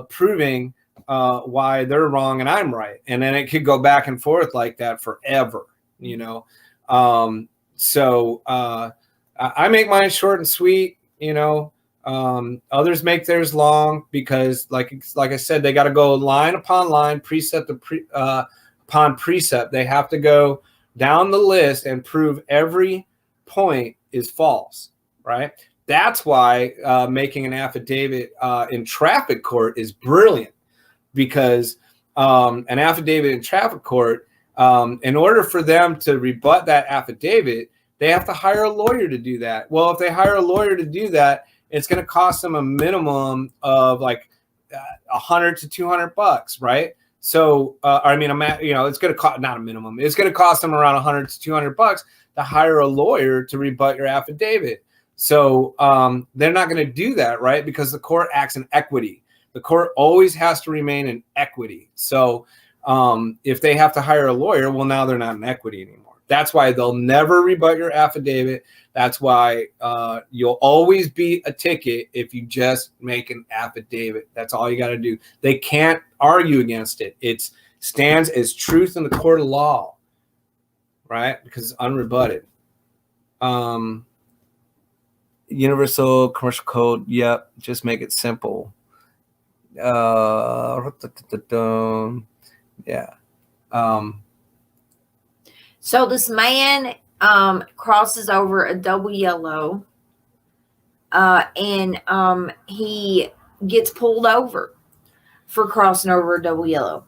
proving why they're wrong and I'm right. And then it could go back and forth like that forever, you know? So I make mine short and sweet, you know. Others make theirs long because like I said, they got to go line upon line, precept upon precept. They have to go down the list and prove every point is false, right? That's why making an affidavit in traffic court is brilliant, because an affidavit in traffic court, in order for them to rebut that affidavit, they have to hire a lawyer to do that. Well, if they hire a lawyer to do that, it's going to cost them a minimum of like $100 to $200, right? So, I mean, it's going to cost, not a minimum. It's going to cost them around $100 to $200 to hire a lawyer to rebut your affidavit. So they're not going to do that, right? Because the court acts in equity. The court always has to remain in equity. So if they have to hire a lawyer, well, now they're not in equity anymore. That's why they'll never rebut your affidavit. That's why you'll always beat a ticket if you just make an affidavit. That's all you got to do. They can't argue against it. It stands as truth in the court of law, right? Because it's unrebutted. Universal Commercial Code. Yep. Just make it simple. Yeah. So this man crosses over a double yellow, and he gets pulled over for crossing over a double yellow.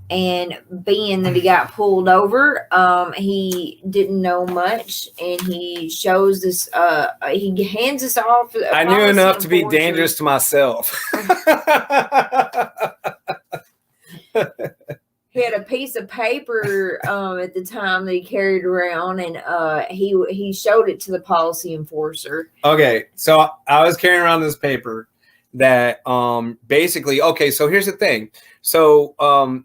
And being that he got pulled over, he didn't know much, and he shows this. He hands this off. I knew enough to be dangerous to myself. He had a piece of paper at the time that he carried around, and he showed it to the policy enforcer. Okay, so I was carrying around this paper that basically, okay, so here's the thing. So,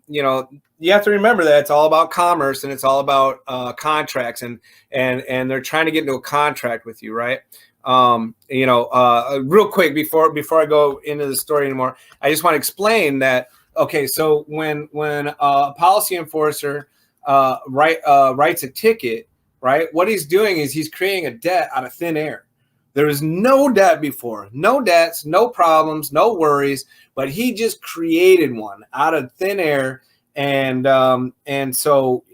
you have to remember that it's all about commerce and it's all about contracts, and they're trying to get into a contract with you, right? Real quick before I go into the story anymore, I just want to explain that. Okay, so when a policy enforcer writes a ticket, right? What he's doing is he's creating a debt out of thin air. There was no debt before, no debts, no problems, no worries, but he just created one out of thin air, and so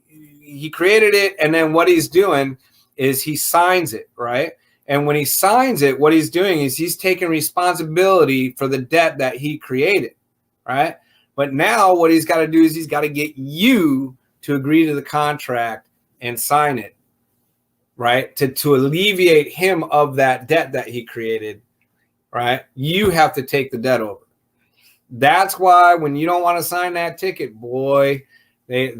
he created it, and then what he's doing is he signs it, right? And when he signs it, what he's doing is he's taking responsibility for the debt that he created. Right. But now what he's got to do is he's got to get you to agree to the contract and sign it. Right. To alleviate him of that debt that he created. Right. You have to take the debt over. That's why when you don't want to sign that ticket, boy, they'll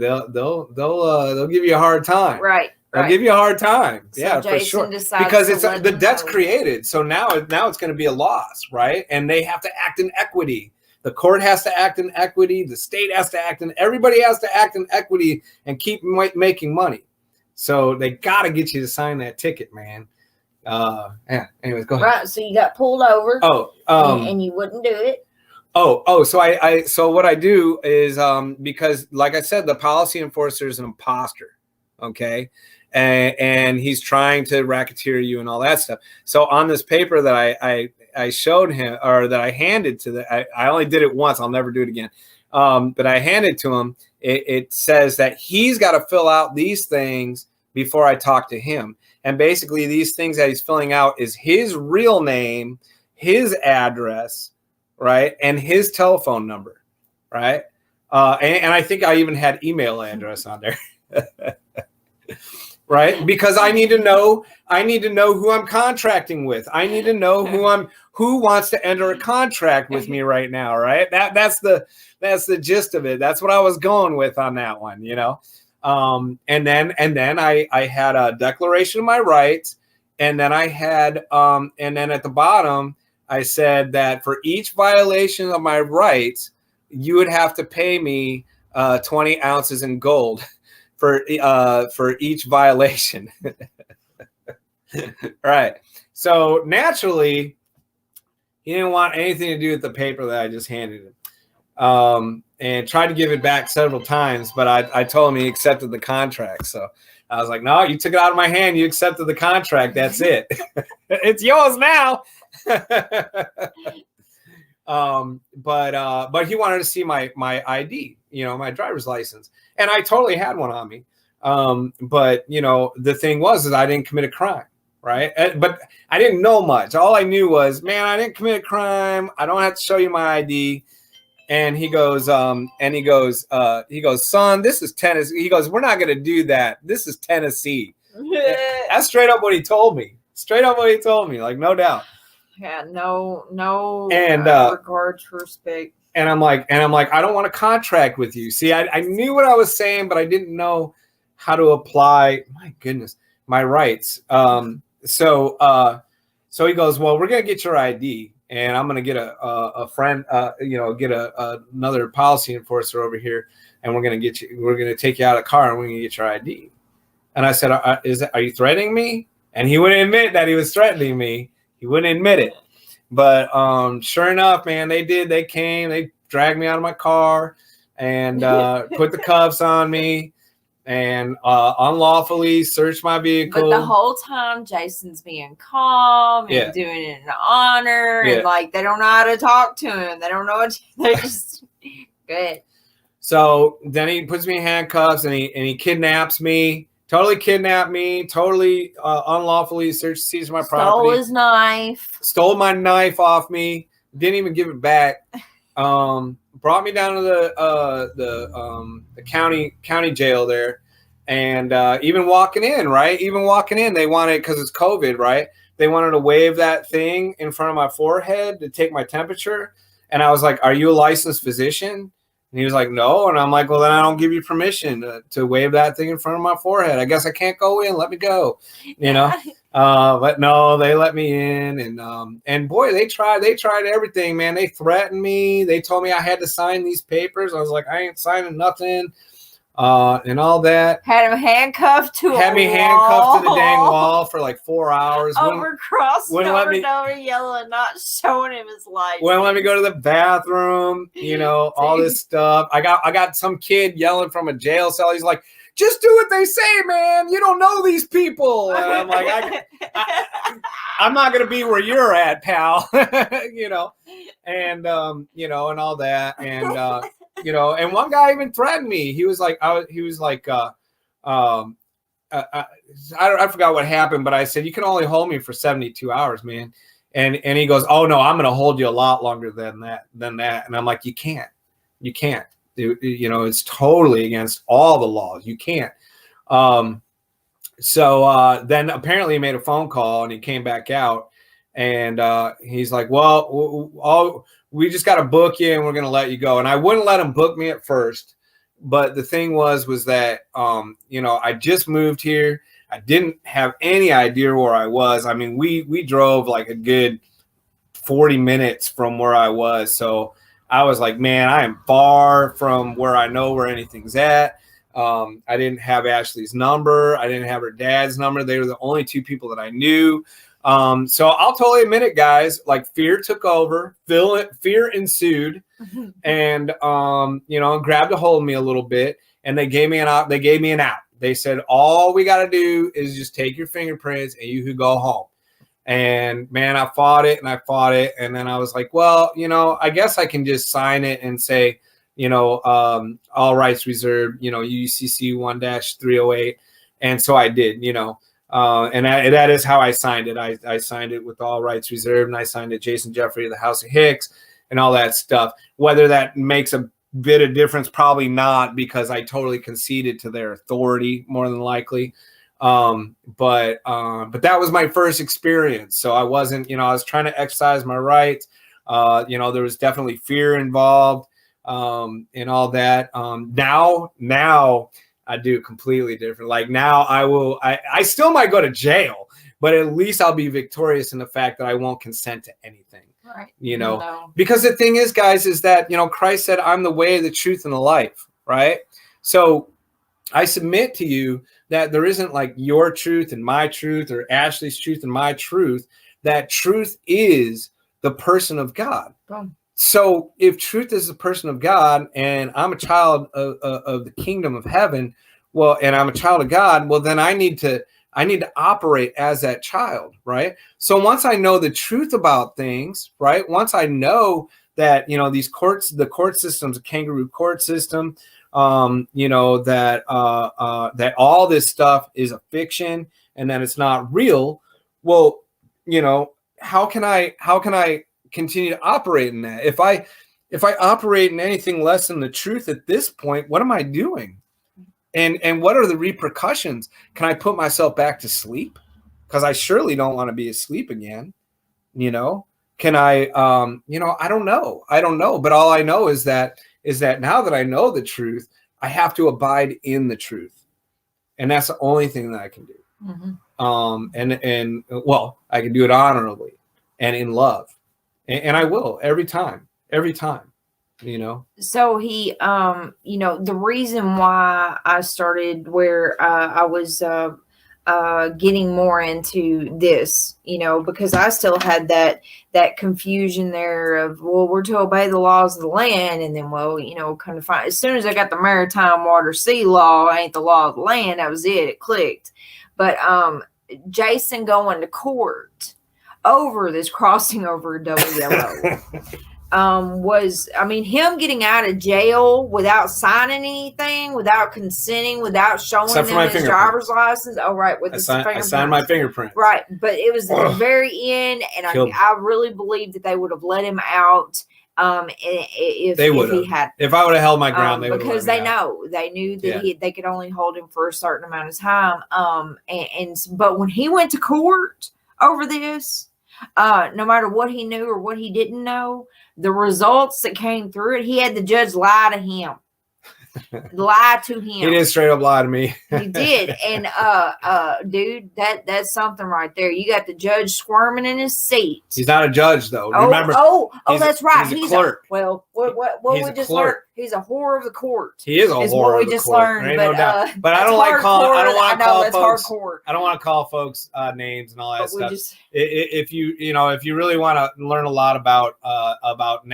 give you a hard time. Right. They'll give you a hard time. So yeah, Jason for sure. Because it's the debt's created. So now it's going to be a loss. Right. And they have to act in equity. The court has to act in equity. The state has to act in. Everybody has to act in equity and keep making money. So they got to get you to sign that ticket, man. Yeah. Anyways, go ahead. Right. So you got pulled over. And you wouldn't do it. So what I do is because, like I said, the policy enforcer is an imposter. Okay. And he's trying to racketeer you and all that stuff. So on this paper that I showed him, or that I handed to I only did it once. I'll never do it again. But I handed to him. It says that he's got to fill out these things before I talk to him. And basically these things that he's filling out is his real name, his address, right? And his telephone number, right? And I think I even had email address on there. Right? Because I need to know who I'm contracting with. I need to know who wants to enter a contract with me right now, right? That's the gist of it. That's what I was going with on that one, and then I had a declaration of my rights, and then I had and then at the bottom I said that for each violation of my rights, you would have to pay me 20 ounces in gold for each violation. Right. So naturally, He didn't want anything to do with the paper that I just handed him. And tried to give it back several times, but I told him he accepted the contract. So I was like, no, you took it out of my hand. You accepted the contract. That's it. It's yours now. But he wanted to see my ID, my driver's license. And I totally had one on me. But the thing was, is I didn't commit a crime. Right. But I didn't know much. All I knew was, man, I didn't commit a crime. I don't have to show you my ID. And he goes, son, this is Tennessee. He goes, we're not going to do that. This is Tennessee. That's straight up what he told me. Like, no doubt. Yeah, no and regards, respect. And I'm like, I don't want to contract with you. See, I knew what I was saying, but I didn't know how to apply, my goodness, my rights. So he goes, well, we're going to get your ID. And I'm going to get a friend, get another policy enforcer over here, and we're going to take you out of the car, and we're going to get your ID. And I said, are you threatening me? And he wouldn't admit that he was threatening me. He wouldn't admit it. But sure enough, man, they did. They came, they dragged me out of my car and put the cuffs on me and unlawfully searched my vehicle. But the whole time, Jason's being calm and doing it in honor, and like they don't know how to talk to him. They don't know what they're just good. So then he puts me in handcuffs and he kidnaps me. Totally kidnapped me. Totally unlawfully seized my property. Stole his knife. Stole my knife off me. Didn't even give it back. Brought me down to the county jail there, and even walking in, they wanted, because it's COVID, right? They wanted to wave that thing in front of my forehead to take my temperature, and I was like, "Are you a licensed physician?" And he was like, "No," and I'm like, "Well, then I don't give you permission to wave that thing in front of my forehead. I guess I can't go in. Let me go," But no, they let me in, and boy, they tried everything, man. They threatened me. They told me I had to sign these papers. I was like, I ain't signing nothing, and all that. Had him handcuffed to handcuffed to the dang wall for like 4 hours. Crossing over yellow and not showing him his license. Wouldn't let me go to the bathroom. All this stuff. I got some kid yelling from a jail cell. He's like, just do what they say, man. You don't know these people. And I'm like, I'm not going to be where you're at, pal. And all that. And, and one guy even threatened me. He was like, I forgot what happened, but I said, you can only hold me for 72 hours, man. And he goes, oh no, I'm going to hold you a lot longer than that. And I'm like, you can't. It's totally against all the laws. You can't. So then apparently he made a phone call and he came back out and he's like, well, we just got to book you and we're going to let you go. And I wouldn't let him book me at first. But the thing was that, I just moved here. I didn't have any idea where I was. I mean, we drove like a good 40 minutes from where I was. So I was like, man, I am far from where I know where anything's at. I didn't have Ashley's number. I didn't have her dad's number. They were the only two people that I knew. So I'll totally admit it, guys. Like fear took over. Fear ensued, and grabbed a hold of me a little bit. And they gave me an out. They said all we got to do is just take your fingerprints and you could go home. And man, I fought it. And then I was like, well, I guess I can just sign it and say, all rights reserved, UCC 1-308. And so I did, and that is how I signed it. I signed it with all rights reserved, and I signed it Jason Jeffrey of the House of Hicks and all that stuff. Whether that makes a bit of difference, probably not, because I totally conceded to their authority more than likely. But that was my first experience. So I wasn't, I was trying to exercise my rights. There was definitely fear involved, and all that. Now I do completely different. Like now I still might go to jail, but at least I'll be victorious in the fact that I won't consent to anything. Right. Because the thing is, guys, is that, Christ said, I'm the way, the truth, and the life. Right. So I submit to you that there isn't like your truth and my truth or Ashley's truth and my truth. That truth is the person of God. Boom. So if truth is the person of God, and I'm a child of the kingdom of heaven, well, and I'm a child of God, well, then I need to operate as that child, right? So once I know the truth about things, right? Once I know that, these courts, the court system's a kangaroo court system, that all this stuff is a fiction and that it's not real. Well, how can I continue to operate in that? If I operate in anything less than the truth at this point, what am I doing? And what are the repercussions? Can I put myself back to sleep? Because I surely don't want to be asleep again. Can I? I don't know. But all I know is that now that I know the truth, I have to abide in the truth, and that's the only thing that I can do. And well, I can do it honorably and in love, and I will every time. So he, the reason why I started where I was getting more into this, because I still had that confusion there of, well, we're to obey the laws of the land, and then, well, kind of find, as soon as I got the maritime water sea law, ain't the law of the land, that was it clicked. But Jason going to court over this crossing over Double Yellow him getting out of jail without signing anything, without consenting, without showing them his driver's license. Oh, right. With I signed my fingerprint. Right. But it was at the very end. And I really believe that they would have let him out. If he had, if I would have held my ground, they would have because they knew that they could only hold him for a certain amount of time. But when he went to court over this, no matter what he knew or what he didn't know, the results that came through it, he had the judge lie to him. He didn't straight up lie to me. He did. And dude, that's something right there. You got the judge squirming in his seat. He's not a judge though. Remember, that's right. He's a clerk. What we just learned. He's a whore of the court. He is a whore of the court. Learned, but, no doubt. But I don't like calling. I don't want to call folks names and all that stuff. If you really want to learn a lot about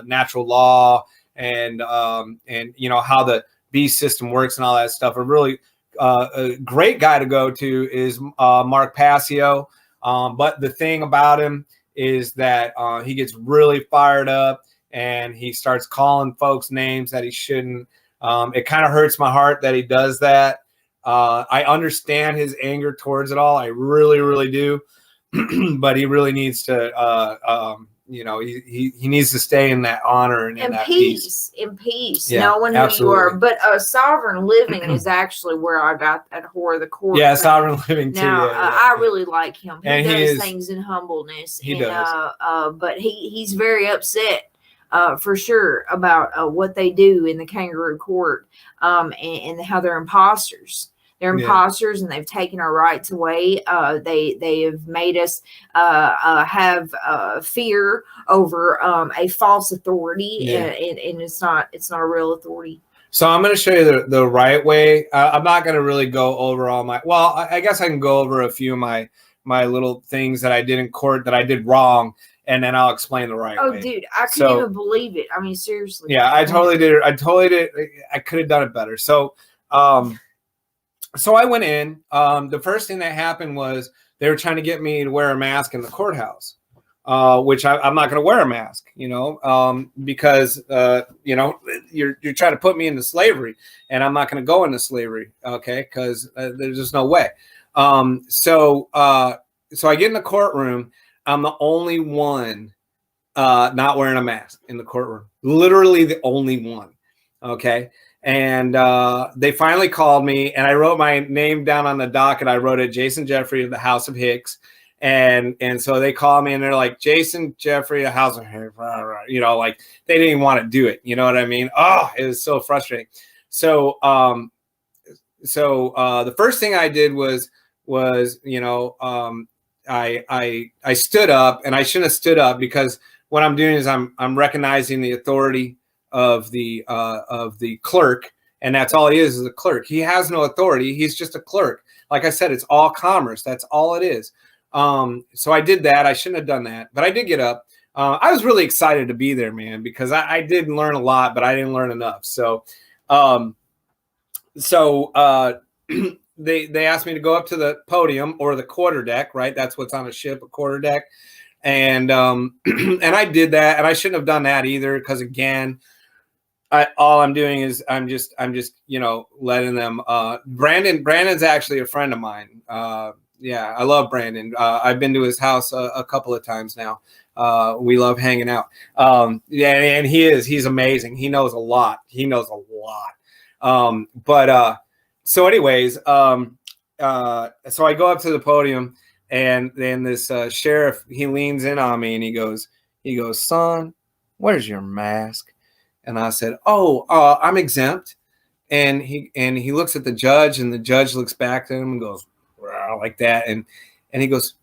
natural law and how the beast system works and all that stuff, a really a great guy to go to is Mark Passio. But the thing about him is that he gets really fired up and he starts calling folks names that he shouldn't. It kind of hurts my heart that he does that. I understand his anger towards it all. I really, really do. But he really needs to, he needs to stay in that honor and in that peace. In peace, knowing who you are. But Sovereign Living is actually where I got that whore of the court. Yeah, Sovereign Living too. Now, I really like him. He does things in humbleness. He does. But he's very upset. For sure about what they do in the kangaroo court and how they're imposters. They're imposters and they've taken our rights away. They have made us have fear over a false authority, and it's not a real authority. So I'm going to show you the right way. I'm not going to really go over all my. Well, I guess I can go over a few of my little things that I did in court that I did wrong. And then I'll explain the right way. Oh, dude, I couldn't even believe it. I mean, seriously. Yeah, I totally did. I could have done it better. So I went in. The first thing that happened was they were trying to get me to wear a mask in the courthouse, which I'm not going to wear a mask, because you're trying to put me into slavery, and I'm not going to go into slavery, okay? Because there's just no way. So I get in the courtroom. I'm the only one not wearing a mask in the courtroom. Literally the only one. Okay. And they finally called me and I wrote my name down on the docket. I wrote it Jason Jeffrey of the House of Hicks. And so they called me and they're like, Jason Jeffrey, the House of Hicks, like they didn't even want to do it. You know what I mean? Oh, it was so frustrating. So the first thing I did was I stood up, and I shouldn't have stood up because what I'm doing is I'm recognizing the authority of the clerk, and that's all he is a clerk. He has no authority. He's just a clerk. Like I said, it's all commerce. That's all it is. So I did that. I shouldn't have done that, but I did get up. I was really excited to be there, man, because I did learn a lot, but I didn't learn enough. So, um, they asked me to go up to the podium or the quarterdeck, right? That's what's on a ship, a quarterdeck. And and I did that, and I shouldn't have done that either, because again, all I'm doing is I'm just letting them. Brandon's actually a friend of mine. Yeah, I love Brandon. I've been to his house a couple of times now. We love hanging out. Yeah, and he's amazing. He knows a lot. So anyways, so I go up to the podium, and then this sheriff, he leans in on me and he goes, son, where's your mask? And I said, I'm exempt. And he looks at the judge, and the judge looks back at him and goes, like that. And he goes,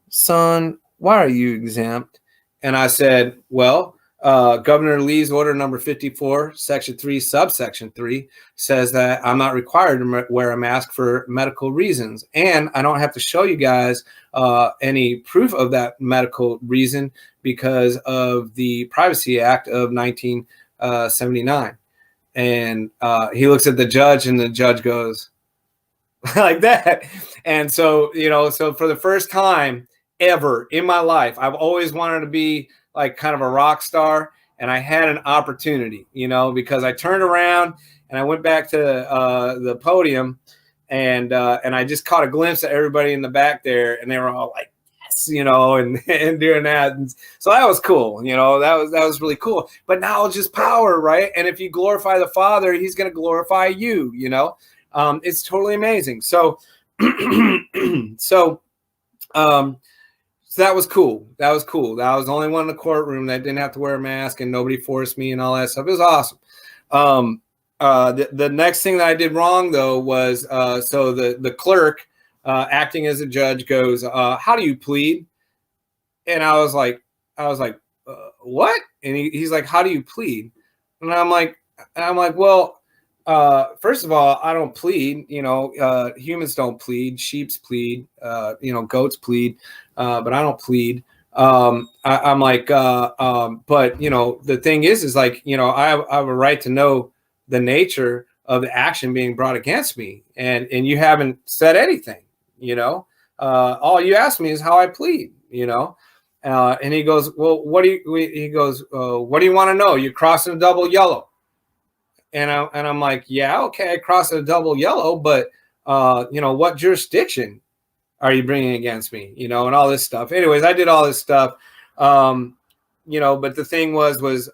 son, why are you exempt? And I said, well, Governor Lee's order number 54, section 3, subsection 3 says that I'm not required to wear a mask for medical reasons. And I don't have to show you guys any proof of that medical reason because of the Privacy Act of 1979. And he looks at the judge, and the judge goes like that. And so, so for the first time ever in my life, I've always wanted to be like kind of a rock star, and I had an opportunity, because I turned around and I went back to the podium, and I just caught a glimpse of everybody in the back there, and they were all like, yes, and doing that. And so that was cool. That was really cool. But knowledge is power, right? And if you glorify the Father, he's going to glorify you, it's totally amazing. So that was cool. I was the only one in the courtroom that didn't have to wear a mask, and nobody forced me and all that stuff. It was awesome. The next thing that I did wrong, though, was so the clerk acting as a judge goes, how do you plead? And I was like, what? And he's like, how do you plead? And I'm like, well, first of all, I don't plead. Humans don't plead. Sheeps plead. Goats plead, but I don't plead. I'm like, but the thing is like, I have a right to know the nature of the action being brought against me, and you haven't said anything. All you asked me is how I plead. And he goes, well, what do you want to know? You're crossing a double yellow. And I'm like, yeah, okay, I crossed a double yellow, but what jurisdiction are you bringing against me? And all this stuff. Anyways, I did all this stuff, but the thing was,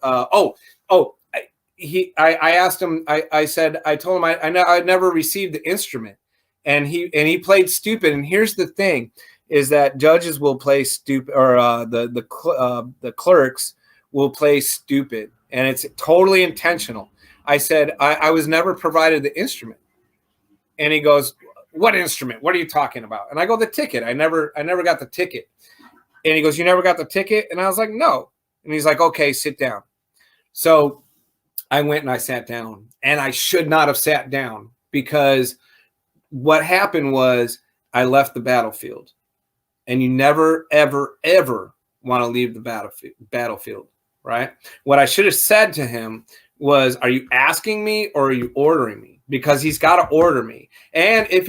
I asked him, I told him I never received the instrument, and he played stupid. And here's the thing, is that judges will play stupid, or the clerks will play stupid, and it's totally intentional. I said, I was never provided the instrument. And he goes, what instrument? What are you talking about? And I go, the ticket. I never got the ticket. And he goes, you never got the ticket? And I was like, no. And he's like, okay, sit down. So I went and I sat down, and I should not have sat down, because what happened was I left the battlefield, and you never, ever, ever want to leave the battlefield, right? What I should have said to him was, are you asking me or are you ordering me? Because he's got to order me. And if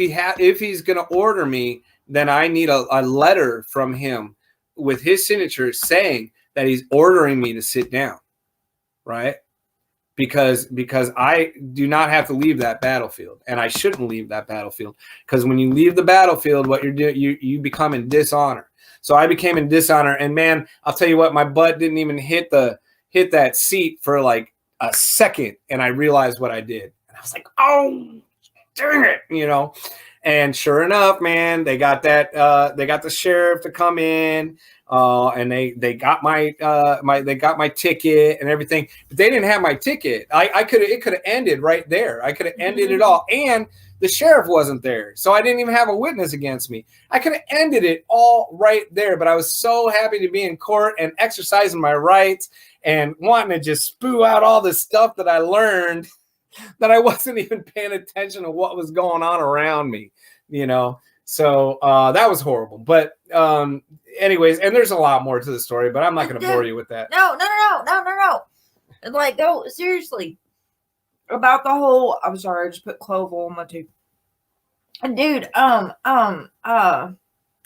he's going to order me, then I need a letter from him with his signature saying that he's ordering me to sit down, right? Because I do not have to leave that battlefield, and I shouldn't leave that battlefield, because when you leave the battlefield, what you're doing, you become in dishonor. So I became in dishonor, and man, I'll tell you what, my butt didn't even hit that seat for like a second, and I realized what I did. And I was like, oh, dang it, And sure enough, man, they got the sheriff to come in, and they got my ticket and everything, but they didn't have my ticket. It could have ended right there. I could have ended it all, and the sheriff wasn't there, so I didn't even have a witness against me. I could have ended it all right there, but I was so happy to be in court and exercising my rights and wanting to just spew out all this stuff that I learned, that I wasn't even paying attention to what was going on around me, So that was horrible. But anyways, and there's a lot more to the story, but I'm not going to bore you with that. No. Like, go seriously about the whole. I'm sorry, I just put clove on my tooth. Dude, how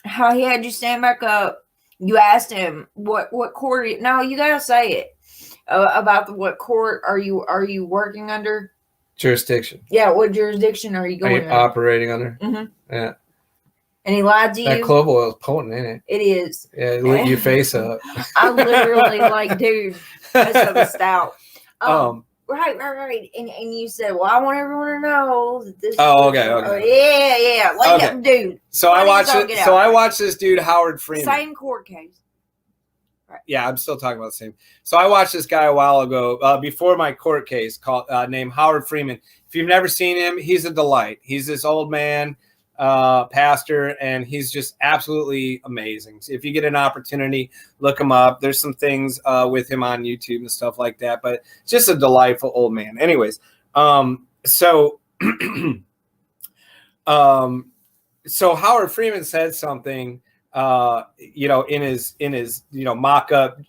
he had you stand back up. You asked him what court. No, you gotta say it about what court are you working under? Jurisdiction. Yeah, what jurisdiction are you going under? Operating under? Mm-hmm. Yeah. And he lied to you. That clove oil is potent, ain't it? It is. Yeah, it lit your face up. I literally like, dude, that's so stout. Right. And you said, well, I want everyone to know that this. Okay. Yeah. Like, okay. Dude. So I watched it. So I watched this dude, Howard Freeman. Same court case. Right. Yeah, I'm still talking about the same. So I watched this guy a while ago, before my court case, called named Howard Freeman. If you've never seen him, he's a delight. He's this old man, pastor, and he's just absolutely amazing. So if you get an opportunity, look him up. There's some things with him on YouTube and stuff like that, but just a delightful old man. Anyways, so Howard Freeman said something, in his mock-up,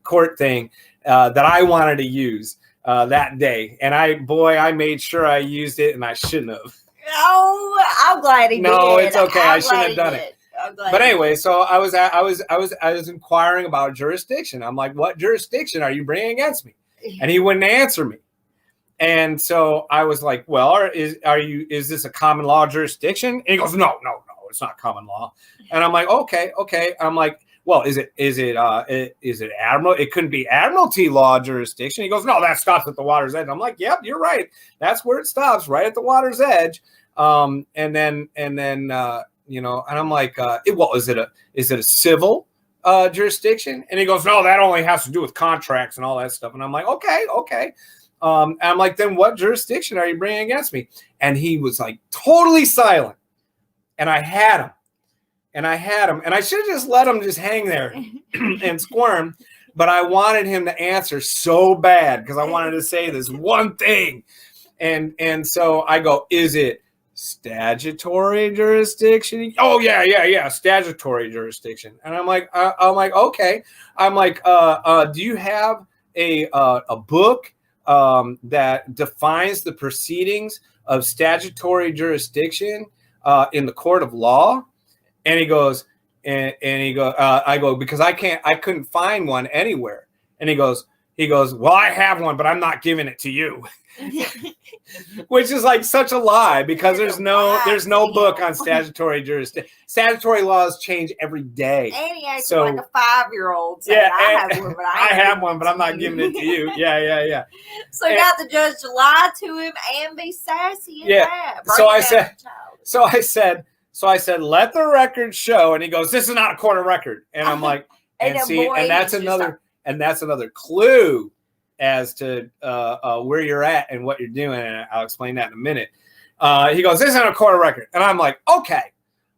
court thing that I wanted to use that day, and I made sure I used it, and I shouldn't have. Oh, I'm glad he did. No, it's okay. I shouldn't have done it. But anyway, so I was inquiring about jurisdiction. I'm like, what jurisdiction are you bringing against me? And he wouldn't answer me. And so I was like, well, is this a common law jurisdiction? And he goes, no, it's not common law. And I'm like, okay. I'm like, well, is it admiral? It couldn't be admiralty law jurisdiction. He goes, no, that stops at the water's edge. I'm like, yep, you're right. That's where it stops, right at the water's edge. And then and I'm like, is it a civil jurisdiction? And he goes, no, that only has to do with contracts and all that stuff. And I'm like, okay. And I'm like, then what jurisdiction are you bringing against me? And he was like totally silent. And I had him. And I should have just let him just hang there and squirm. But I wanted him to answer so bad because I wanted to say this one thing. And so I go, is it statutory jurisdiction? Oh, yeah, statutory jurisdiction. And I'm like, okay. I'm like, do you have a book that defines the proceedings of statutory jurisdiction in the court of law? And he goes, I go, because I couldn't find one anywhere. And he goes, well, I have one, but I'm not giving it to you. Which is like such a lie because there's no book on statutory jurisdiction. Statutory laws change every day. And he acts like a 5-year-old. Yeah, I have one, but I have one, but I'm not giving it to you. Yeah. So you got the judge to lie to him and be sassy. So I said, let the record show. And he goes, this is not a court of record. And I'm like, and that's another clue as to where you're at and what you're doing. And I'll explain that in a minute. He goes, this isn't a court of record. And I'm like, okay.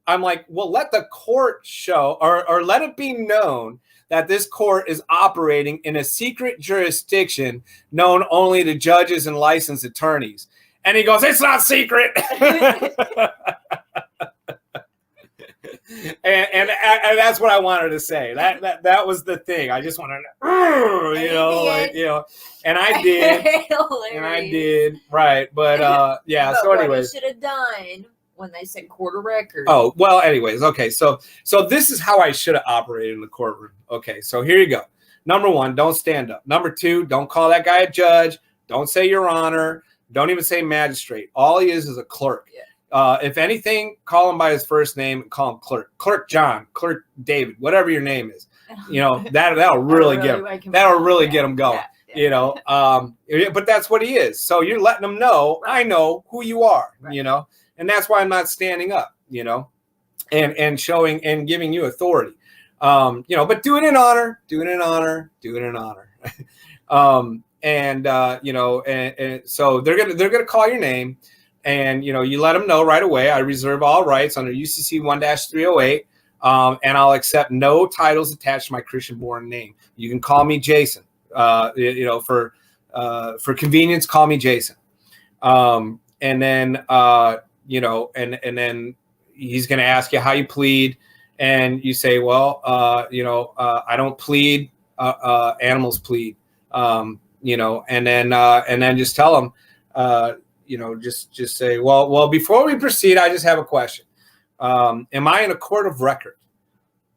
I'm like, well, let the court show or let it be known that this court is operating in a secret jurisdiction known only to judges and licensed attorneys. And he goes, it's not secret. And that's what I wanted to say. That was the thing. I just wanted to, and I did, right. But so anyways, what you should have done when they said court of record. Oh, well, anyways, okay. So this is how I should have operated in the courtroom. Okay, so here you go. Number 1, don't stand up. Number 2, don't call that guy a judge. Don't say your honor. Don't even say magistrate. All he is a clerk. Yeah. If anything, call him by his first name and call him clerk. Clerk John, clerk David, whatever your name is. That'll really get him going. Yeah. But that's what he is. So you're letting him know, I know who you are, right. And that's why I'm not standing up, and showing and giving you authority. But do it in honor. And so they're gonna call your name. And, you let them know right away, I reserve all rights under UCC 1-308, and I'll accept no titles attached to my Christian-born name. You can call me Jason. For convenience, call me Jason. And then you know, and then he's going to ask you how you plead, and you say, well, I don't plead, animals plead, you know, and then just tell them, just say, well, before we proceed, I just have a question. Am I in a court of record?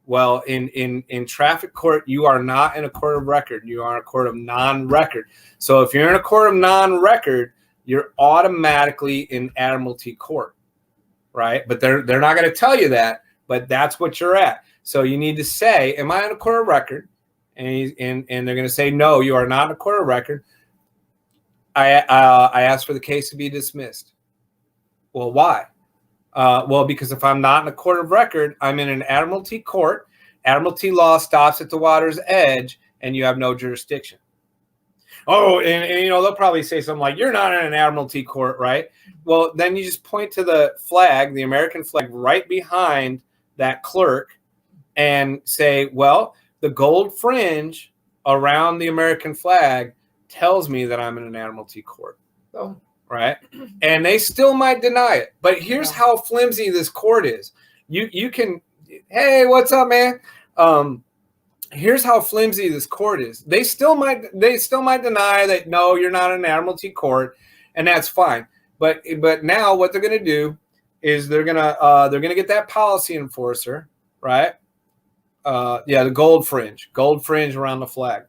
Well, in traffic court, you are not in a court of record. You are in a court of non-record. So if you're in a court of non-record, you're automatically in admiralty court, right? But they're not going to tell you that, but that's what you're at. So you need to say, am I in a court of record? And they're going to say, no, you are not in a court of record. I asked for the case to be dismissed. Well, why? Well, because if I'm not in a court of record, I'm in an admiralty court. Admiralty law stops at the water's edge, and you have no jurisdiction. Oh, and they'll probably say something like, you're not in an admiralty court, right? Well, then you just point to the flag, the American flag, right behind that clerk, and say, well, the gold fringe around the American flag tells me that I'm in an admiralty court. Oh. Right? And they still might deny it. But here's how flimsy this court is. You can, hey, what's up, man? Here's how flimsy this court is. They still might deny that, no, you're not in an admiralty court, and that's fine. But now what they're going to do is they're going to get that policy enforcer, right? The gold fringe around the flag.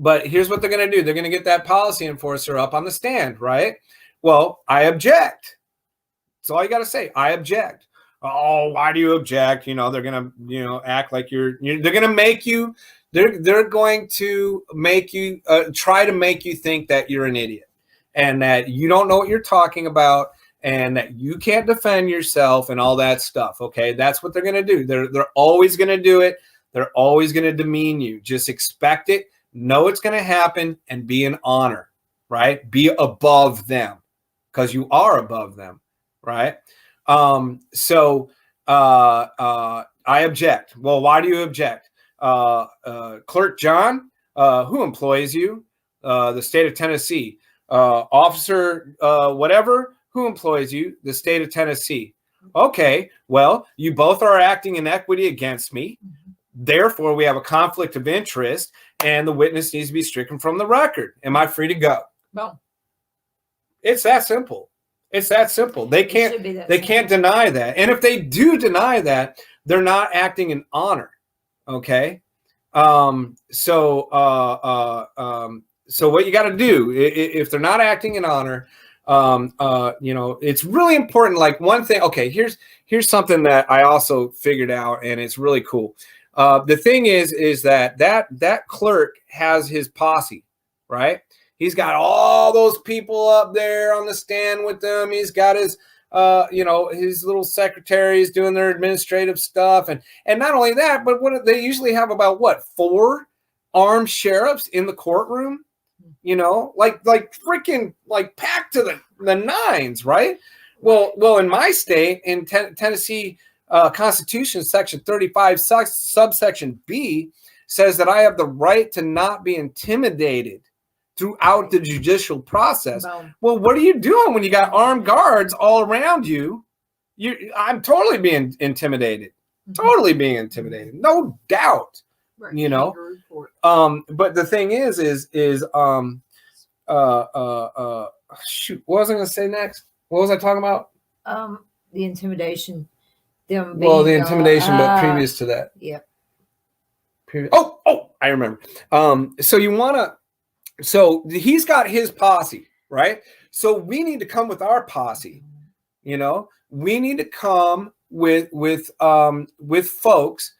But here's what they're going to do. They're going to get that policy enforcer up on the stand, right? Well, I object. That's all you got to say. I object. Oh, why do you object? They're going to, act like they're going to make you, they're going to make you, try to make you think that you're an idiot and that you don't know what you're talking about and that you can't defend yourself and all that stuff. Okay. That's what they're going to do. They're always going to do it. They're always going to demean you. Just expect it. Know it's going to happen and be in honor, right? Be above them because you are above them, right? So I object. Well, why do you object? Clerk John, who employs you? The state of Tennessee. Officer, whatever, who employs you? The state of Tennessee. Okay, well, you both are acting in equity against me. Therefore, we have a conflict of interest, and the witness needs to be stricken from the record. Am I free to go? No. It's that simple. It's that simple. They can't deny that. And if they do deny that, they're not acting in honor. Okay. So what you got to do if they're not acting in honor, it's really important. Like one thing. Okay. Here's something that I also figured out, and it's really cool. The thing is that clerk has his posse, right? He's got all those people up there on the stand with them. He's got his, his little secretaries doing their administrative stuff. And not only that, but what they usually have about 4 armed sheriffs in the courtroom, like freaking like packed to the nines, right? Well, in my state, in Tennessee, Constitution, Section 35, subsection B, says that I have the right to not be intimidated throughout the judicial process. Wow. Well, what are you doing when you got armed guards all around you? I'm totally being intimidated. Totally being intimidated, no doubt. Right. But the thing is shoot, what was I going to say next? What was I talking about? The intimidation. The intimidation, but previous to that. Yep. Oh, I remember. So he's got his posse, right? So we need to come with our posse. We need to come with folks,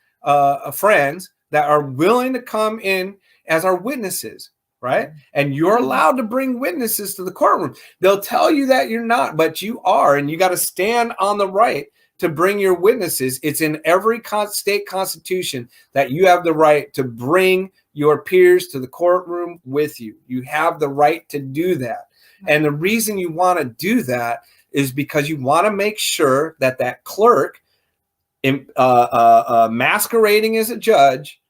friends that are willing to come in as our witnesses, right? And you're allowed to bring witnesses to the courtroom. They'll tell you that you're not, but you are, and you got to stand on the right to bring your witnesses. It's in every state constitution that you have the right to bring your peers to the courtroom with you. You have the right to do that. And the reason you want to do that is because you want to make sure that clerk masquerading as a judge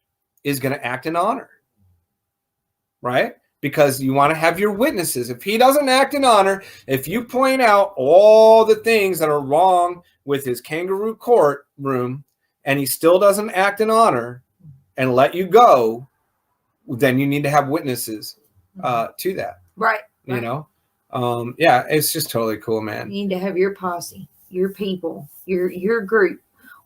is going to act in honor, right? because you want to have your witnesses. If he doesn't act in honor, if you point out all the things that are wrong with his kangaroo court room and he still doesn't act in honor and let you go, then you need to have witnesses to that. Right. You know? Yeah, it's just totally cool, man. You need to have your posse, your people, your group,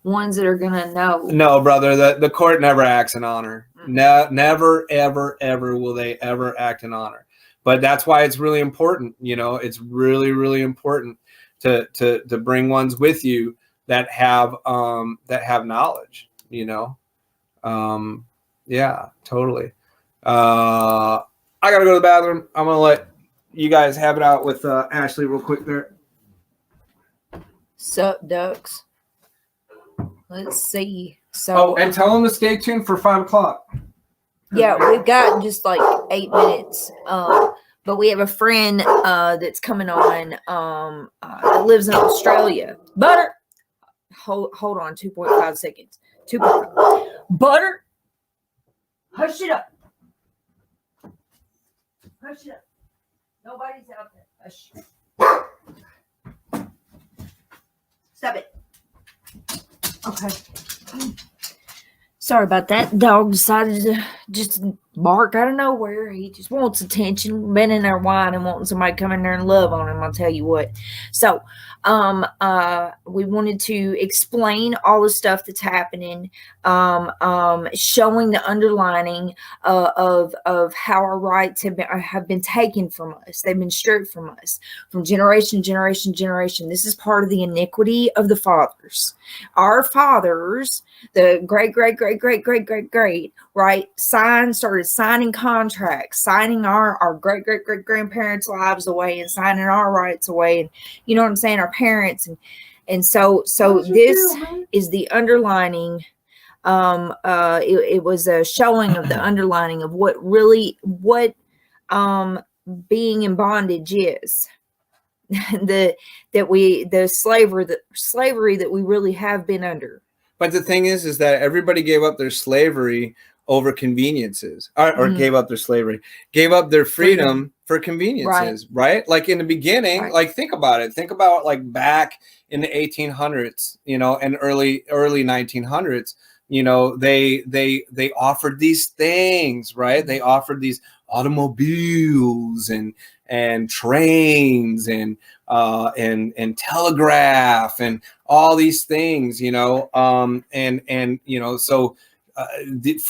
ones that are gonna know. No, brother, the court never acts in honor. No, never, ever, ever will they ever act in honor. But that's why it's really important. You know, it's really, really important to bring ones with you that have knowledge. You know, yeah, totally. I gotta go to the bathroom. I'm gonna let you guys have it out with Ashley real quick there. Sup, ducks? Let's see. So, and tell them to stay tuned for 5 o'clock. Yeah, we've got just like 8 minutes. But we have a friend that's coming on that lives in Australia. Butter. Hold on, 2.5 seconds. 2.5. Butter. Hush it up. Hush it up. Nobody's out there. Hush. Stop it. Okay. Sorry about that. Dog decided to just bark out of nowhere. He just wants attention. Been in there whining, wanting somebody to come in there and love on him. I'll tell you what. So, we wanted to explain all the stuff that's happening, showing the underlining of how our rights have been taken from us. They've been stripped from us from generation to generation to generation. This is part of the iniquity of the fathers. Our fathers, the great, right, started signing contracts, signing our great grandparents' lives away and signing our rights away. And you know what I'm saying? Our parents. And so this is the underlining. It was a showing of the underlining of what being in bondage is. the slavery that we really have been under. But the thing is that everybody gave up their slavery over conveniences, or gave up their slavery, gave up their freedom for conveniences, right? Like in the beginning, like think about it. Think about like back in the 1800s, you know, and early 1900s, you know, they offered these things, right? They offered these automobiles and trains and telegraph and all these things, you know, and you know, so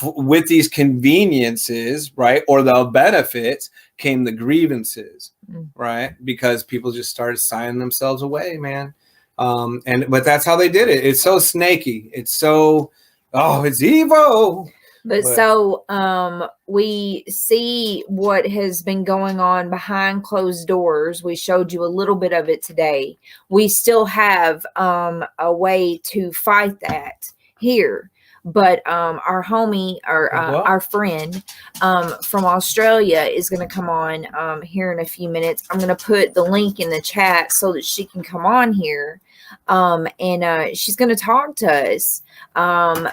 with these conveniences, right, or the benefits came the grievances, right? Because people just started signing themselves away, man. But that's how they did it. It's so snaky. It's so, it's evil. But so we see what has been going on behind closed doors. We showed you a little bit of it today. We still have a way to fight that here. But our homie, our friend from Australia is going to come on here in a few minutes. I'm going to put the link in the chat so that she can come on here. And she's going to talk to us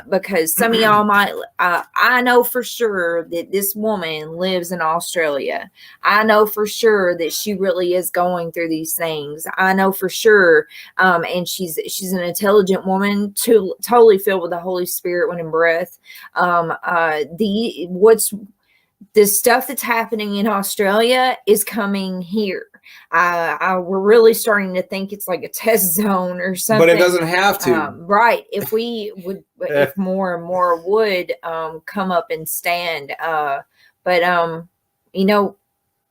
because some of y'all might, I know for sure that this woman lives in Australia. I know for sure that she really is going through these things. I know for sure. And she's an intelligent woman, totally filled with the Holy Spirit, wind and breath. The stuff that's happening in Australia is coming here. We're really starting to think it's like a test zone or something. But it doesn't have to. Right. If we would, if more and more would come up and stand. But you know,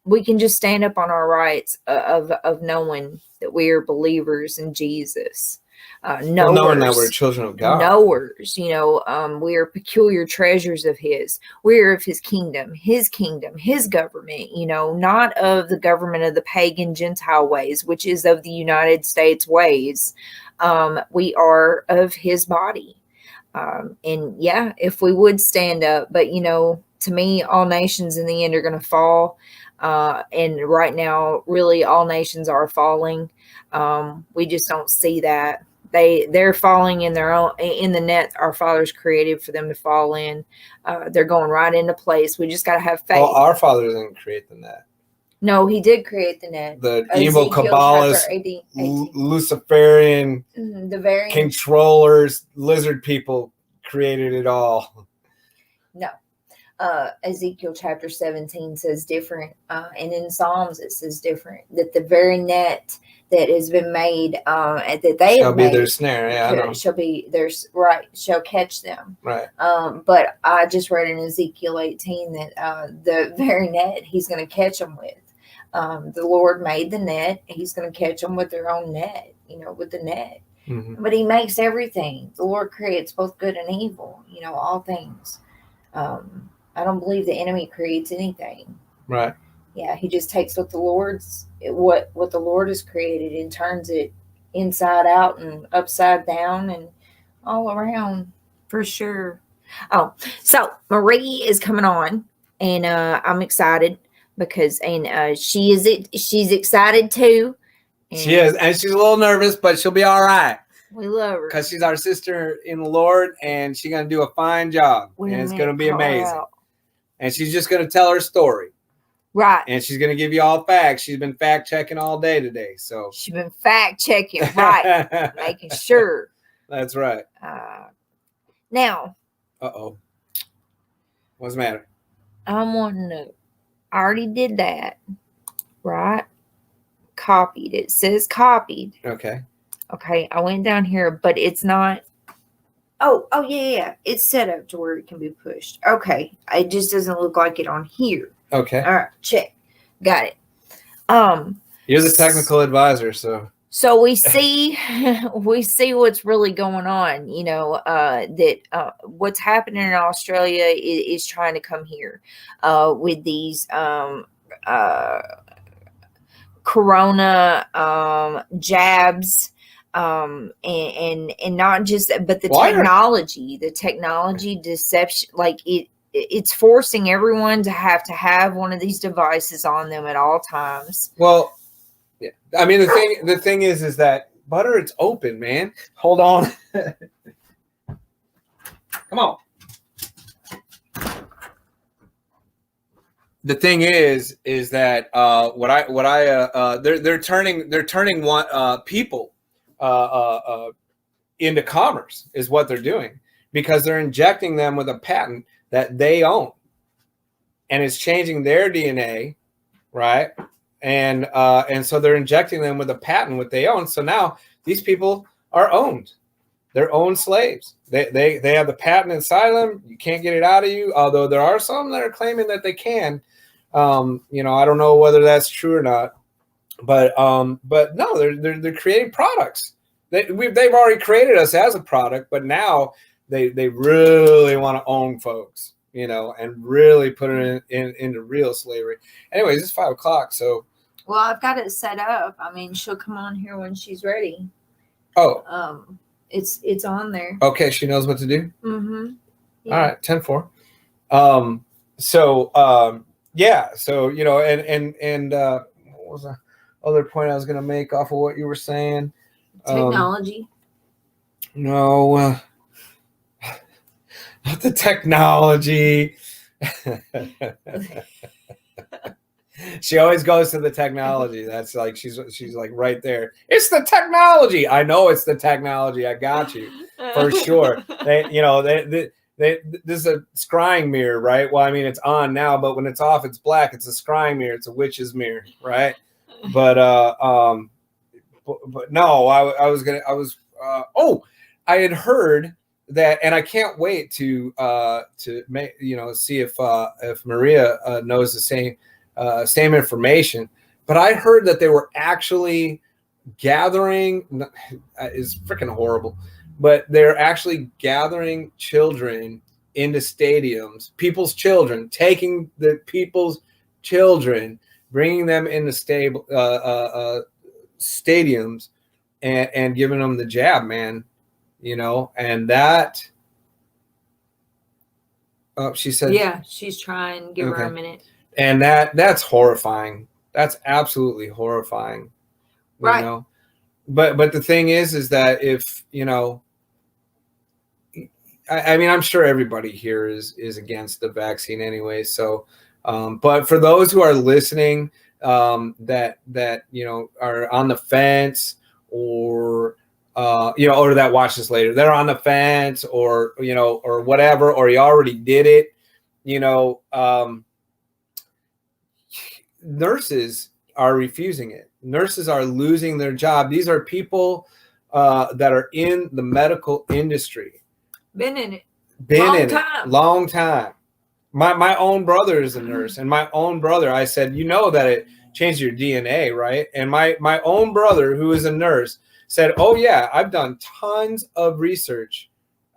we can just stand up on our rights of knowing that we are believers in Jesus. Knowing that we're children of God. Knowers, you know, we are peculiar treasures of His. We are of His kingdom, His government, you know, not of the government of the pagan Gentile ways, which is of the United States ways. We are of His body. And yeah, if we would stand up, but you know, to me, all nations in the end are going to fall. And right now, really, all nations are falling. We just don't see that. They're falling in the net our fathers created for them to fall in. They're going right into place. We just got to have faith. Well, our Father didn't create the net. No, he did create the net. The evil Kabbalist, Luciferian, the very controllers, lizard people created it all. No. Ezekiel chapter 17 says different, and in Psalms it says different, that the very net that has been made, that they shall have be made, their snare. Yeah, I know. shall be theirs, right, shall catch them. Right. But I just read in Ezekiel 18 that the very net he's going to catch them with. The Lord made the net. He's going to catch them with their own net, with the net. Mm-hmm. But he makes everything. The Lord creates both good and evil, all things. I don't believe the enemy creates anything. Right. Yeah, he just takes what the Lord has created and turns it inside out and upside down and all around, for sure. Oh, so Marie is coming on, and I'm excited because she's excited too. She is, and she's a little nervous, but she'll be all right. We love her because she's our sister in the Lord, and she's gonna do a fine job, and it's gonna be amazing. And she's just gonna tell her story, right? And she's gonna give you all facts. She's been fact checking all day today, so she's been fact checking, right? Making sure. That's right. Now. What's the matter? I'm wanting to. I already did that, right? Copied. It says copied. Okay. Okay, I went down here, but it's not. Oh, yeah. It's set up to where it can be pushed. Okay, it just doesn't look like it on here. Okay. All right, check. Got it. You're the technical advisor, so. So we see what's really going on. That what's happening in Australia is trying to come here with these corona jabs. And not just, but the technology deception, like it's forcing everyone to have one of these devices on them at all times. Well, yeah. I mean, the thing is that butter, it's open, man. Hold on. Come on. The thing is that they're turning one people into commerce is what they're doing, because they're injecting them with a patent that they own, and it's changing their DNA, right? And so they're injecting them with a patent what they own. So now these people are owned. They're owned slaves. They have the patent inside of them. You can't get it out of you. Although there are some that are claiming that they can. I don't know whether that's true or not. But no, they're creating products. They've already created us as a product, but now they really want to own folks, and really put it into real slavery. Anyways, it's 5 o'clock, so. Well, I've got it set up. I mean, she'll come on here when she's ready. Oh. It's on there. Okay, she knows what to do. Mm-hmm. Yeah. All right, 10-4. Yeah. So and what was the other point I was going to make off of what you were saying? Technology. No, not the technology. She always goes to the technology. That's like she's like right there. It's the technology. I know it's the technology. I got you for sure. This is a scrying mirror, right? Well, I mean, it's on now, but when it's off, it's black. It's a scrying mirror. It's a witch's mirror, right? But no, I had heard that, and I can't wait to make see if Maria knows the same information. But I heard that they were actually gathering. It's freaking horrible, but they're actually gathering children into stadiums, people's children, taking the people's children, bringing them into stadiums and giving them the jab, man. And that. Oh, she said. Yeah, she's trying. Give her a minute. And that's horrifying. That's absolutely horrifying. Right. but the thing is that if I mean, I'm sure everybody here is against the vaccine anyway. So, but for those who are listening, that are on the fence, or or that watch this later, they're on the fence, or or whatever, or you already did it. Nurses are refusing it. Nurses are losing their job. These are people that are in the medical industry. Been in it. Long time. My own brother is a nurse, and my own brother, I said, that it changed your DNA, right? And my own brother, who is a nurse, said, oh yeah, I've done tons of research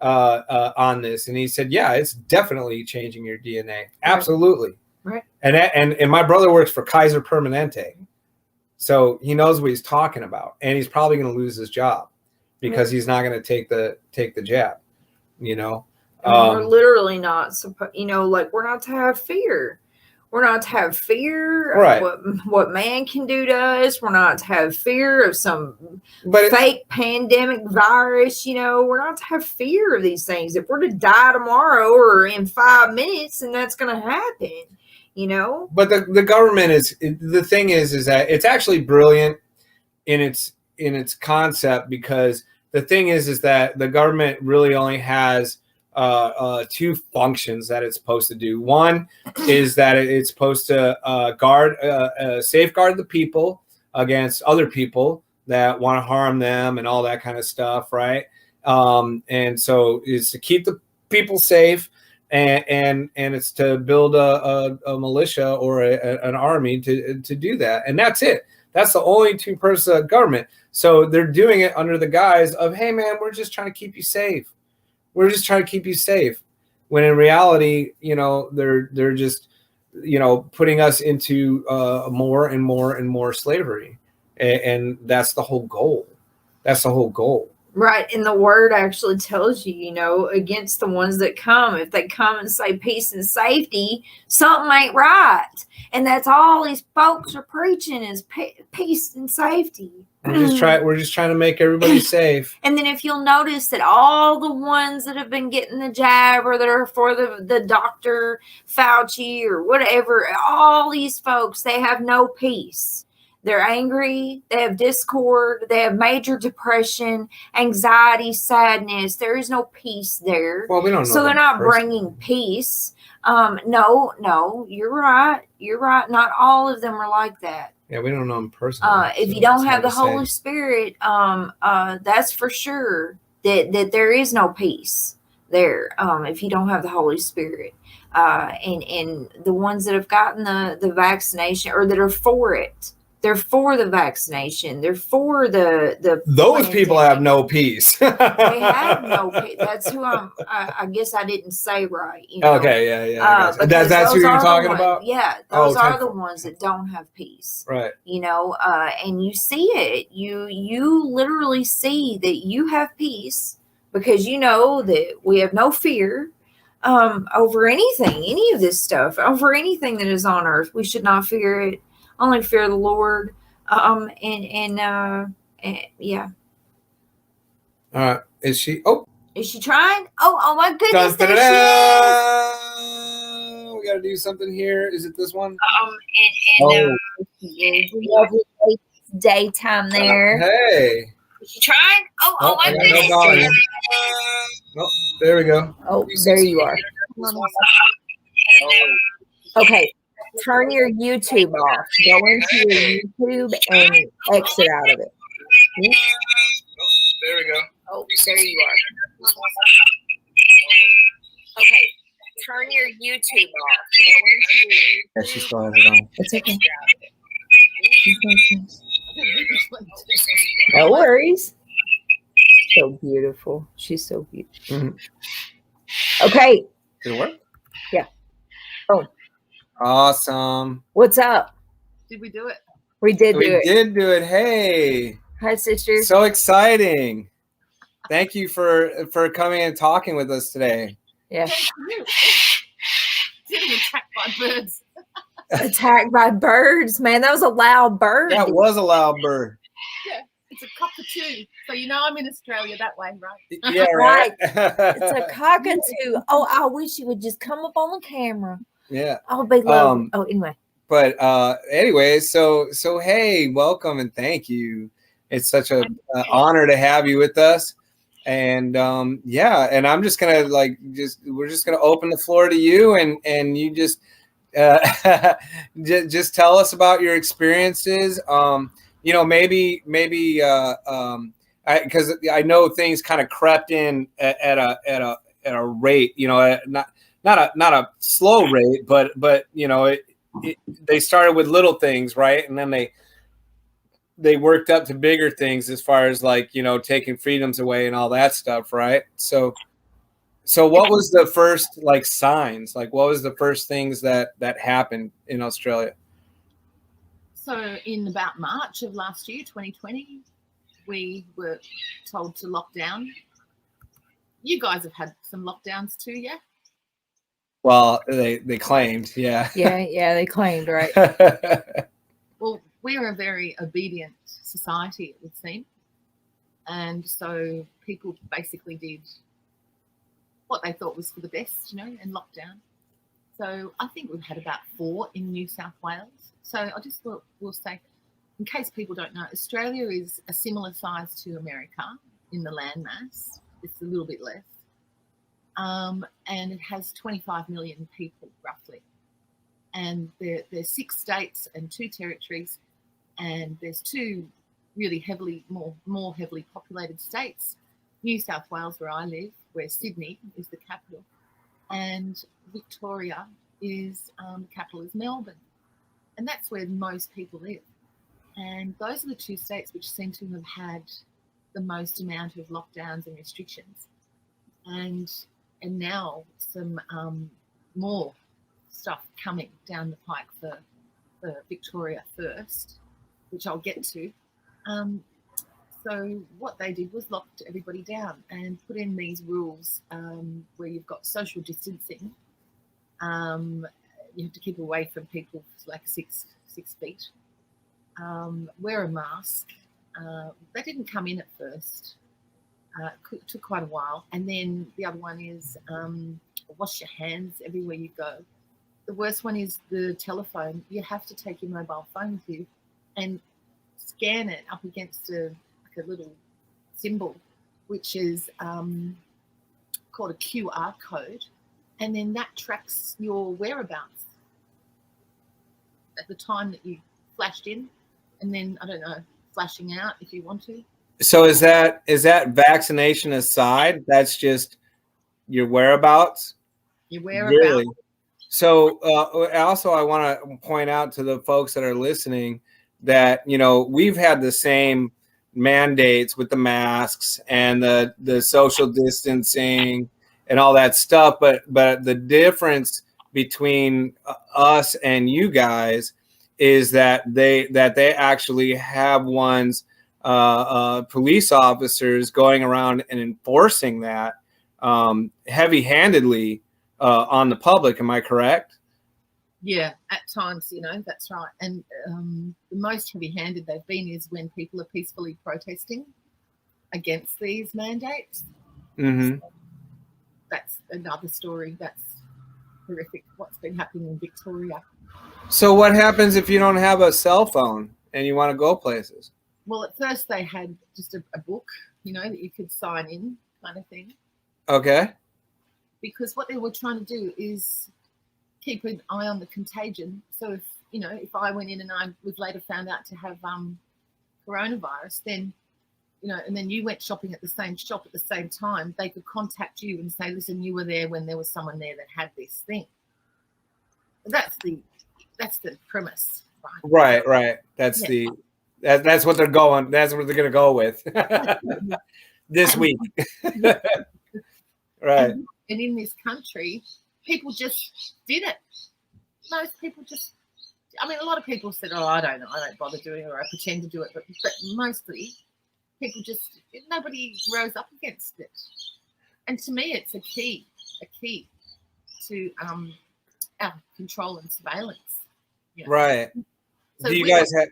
on this, and he said, yeah, it's definitely changing your DNA, absolutely. Right. And my brother works for Kaiser Permanente, so he knows what he's talking about, and he's probably going to lose his job because he's not going to take the jab. We're literally not supposed, like, we're not to have fear. We're not to have fear of what man can do to us. We're not to have fear of some fake pandemic virus. We're not to have fear of these things. If we're to die tomorrow or in 5 minutes, then that's going to happen. But the government the thing is that it's actually brilliant in its concept, because the thing is that the government really only has two functions that it's supposed to do. One is that it's supposed to safeguard the people against other people that want to harm them and all that kind of stuff, right? And so it's to keep the people safe, and it's to build a militia or an army to do that, and that's it. That's the only two purposes of government. So they're doing it under the guise of, hey man, we're just trying to keep you safe. We're just trying to keep you safe. When in reality, they're just, putting us into more and more and more slavery. And that's the whole goal. That's the whole goal. Right. And the word actually tells you, against the ones that come. If they come and say peace and safety, something ain't right. And that's all these folks are preaching is peace and safety. We're just trying to make everybody safe. And then if you'll notice that all the ones that have been getting the jab, or that are for the Dr. Fauci or whatever, all these folks, they have no peace. They're angry. They have discord. They have major depression, anxiety, sadness. There is no peace there. Well, we don't know. So they're not bringing peace. No, you're right. You're right. Not all of them are like that. Yeah, we don't know them personally. If you don't have the Holy Spirit, that's for sure that there is no peace there. If you don't have the Holy Spirit, and the ones that have gotten the vaccination, or that are for it, they're for the vaccination. They're for the. Those people have no peace. They have no peace. That's who I guess I didn't say right. Okay, yeah. That's who you're talking about. Yeah, those are the ones that don't have peace. Right. And you see it. You literally see that you have peace, because you know that we have no fear over anything, any of this stuff, over anything that is on earth. We should not fear it. Only fear the Lord. And yeah. All right. Is she? Oh. Is she trying? Oh my goodness. There she is. We got to do something here. Is it this one? Lovely daytime there. Hey. Is she trying? Oh my goodness. No, there we go. Oh, there you are. Okay. Turn your YouTube off. Go into your YouTube and exit out of it. There we go. Oh, there you are. Okay. Turn your YouTube off. Go into your YouTube. Yeah, she still has it on. It's okay. No worries. So beautiful. She's so beautiful. Mm-hmm. Okay. Did it work? Yeah. Oh. Awesome. What's up? Did we do it? We did do it. We did do it. Hey. Hi, sister. So exciting. Thank you for coming and talking with us today. Yeah. Getting attacked by birds. Attacked by birds, man. That was a loud bird. That was a loud bird. Yeah. It's It's a cockatoo. So you know I'm in Australia that way, right? Yeah, right. It's a cockatoo. Oh, I wish you would just come up on the camera. Yeah. Oh, be lovely. Anyway. But anyway, so hey, welcome and thank you. It's such a honor to have you with us. And yeah, and I'm just gonna we're just gonna open the floor to you, and you just just tell us about your experiences. You know, maybe because I know things kind of crept in at a rate, you know, not a slow rate, but you know, they started with little things, right, and then they worked up to bigger things as far as like, you know, taking freedoms away and all that stuff, right? So what was the first like signs? Like what was the first things that happened in Australia? So in about March of last year, 2020, we were told to lock down. You guys have had some lockdowns too, yeah? Well, they claimed, yeah. Yeah, they claimed, right? Well, we're a very obedient society, it would seem. And so people basically did what they thought was for the best, you know, and locked down. So I think we've had about 4 in New South Wales. So I just thought we'll say, in case people don't know, Australia is a similar size to America in the landmass. It's a little bit less. And it has 25 million people, roughly. And there's 6 states and 2 territories. And there's 2 really more heavily populated states. New South Wales, where I live, where Sydney is the capital. And Victoria is, the capital is Melbourne. And that's where most people live. And those are the 2 states which seem to have had the most amount of lockdowns and restrictions. And now some more stuff coming down the pike for Victoria first, which I'll get to. So what they did was locked everybody down and put in these rules where you've got social distancing. You have to keep away from people like 6 feet. Wear a mask. That didn't come in at first. It took quite a while. And then the other one is wash your hands everywhere you go. The worst one is the telephone. You have to take your mobile phone with you and scan it up against a little symbol, which is called a QR code. And then that tracks your whereabouts at the time that you flashed in. And then, I don't know, flashing out if you want to. So is that vaccination aside? That's just your whereabouts? Your whereabouts. Really? So also I want to point out to the folks that are listening that, you know, we've had the same mandates with the masks and the social distancing and all that stuff. But the difference between us and you guys is that they actually have ones, police officers going around and enforcing that heavy-handedly on the public. Am I correct? Yeah, at times, you know, that's right. And the most heavy-handed they've been is when people are peacefully protesting against these mandates. Mm-hmm. So that's another story. That's horrific, what's been happening in Victoria. So what happens if you don't have a cell phone and you want to go places? Well, at first they had just a book, you know, that you could sign in kind of thing. Okay. Because what they were trying to do is keep an eye on the contagion. So if I went in and I was later found out to have coronavirus, then, you know, and then you went shopping at the same shop at the same time, they could contact you and say, listen, you were there when there was someone there that had this thing. That's the premise. Right. That's that's what they're going. That's what they're going to go with this week. Right. And in this country, people just did it. Most people just, I mean, a lot of people said, oh, I don't know, I don't bother doing it, or I pretend to do it. But mostly people just, nobody rose up against it. And to me, it's a key to our control and surveillance. You know? Right. So Do you guys have?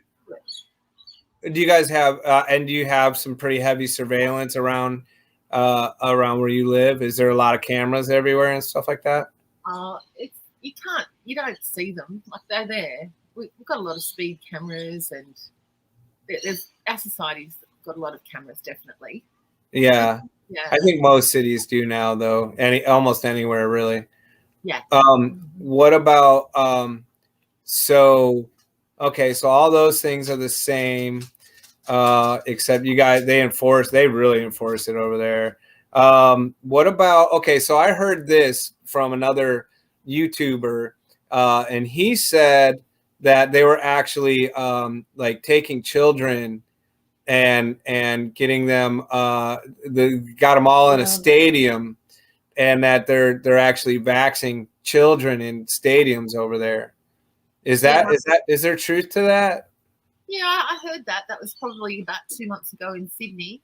Do you guys have and do you have some pretty heavy surveillance around around where you live? Is there a lot of cameras everywhere and stuff like that? It's you don't see them, like they're there. We've got a lot of speed cameras, and there's our society's got a lot of cameras, definitely. Yeah. Yeah, I think most cities do now, though. Almost anywhere, really. yeah. What about so okay, so all those things are the same, except you guys they really enforce it over there. What about okay, so I heard this from another YouTuber, and he said that they were actually like taking children and getting them got them all in a stadium, and that they're actually vaccinating children in stadiums over there. Is there truth to that? Yeah, I heard that. That was probably about 2 months ago in Sydney.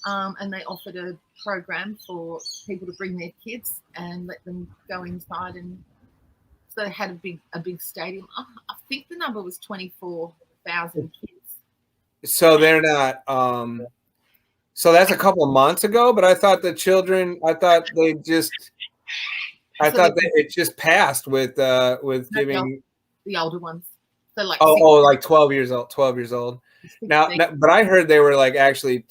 And they offered a program for people to bring their kids and let them go inside, and so they had a big stadium. I think the number was 24,000 kids. So they're not so that's a couple of months ago, but I thought the children I thought it just passed with giving The older ones. So like like 12 years old. Now, but I heard they were like actually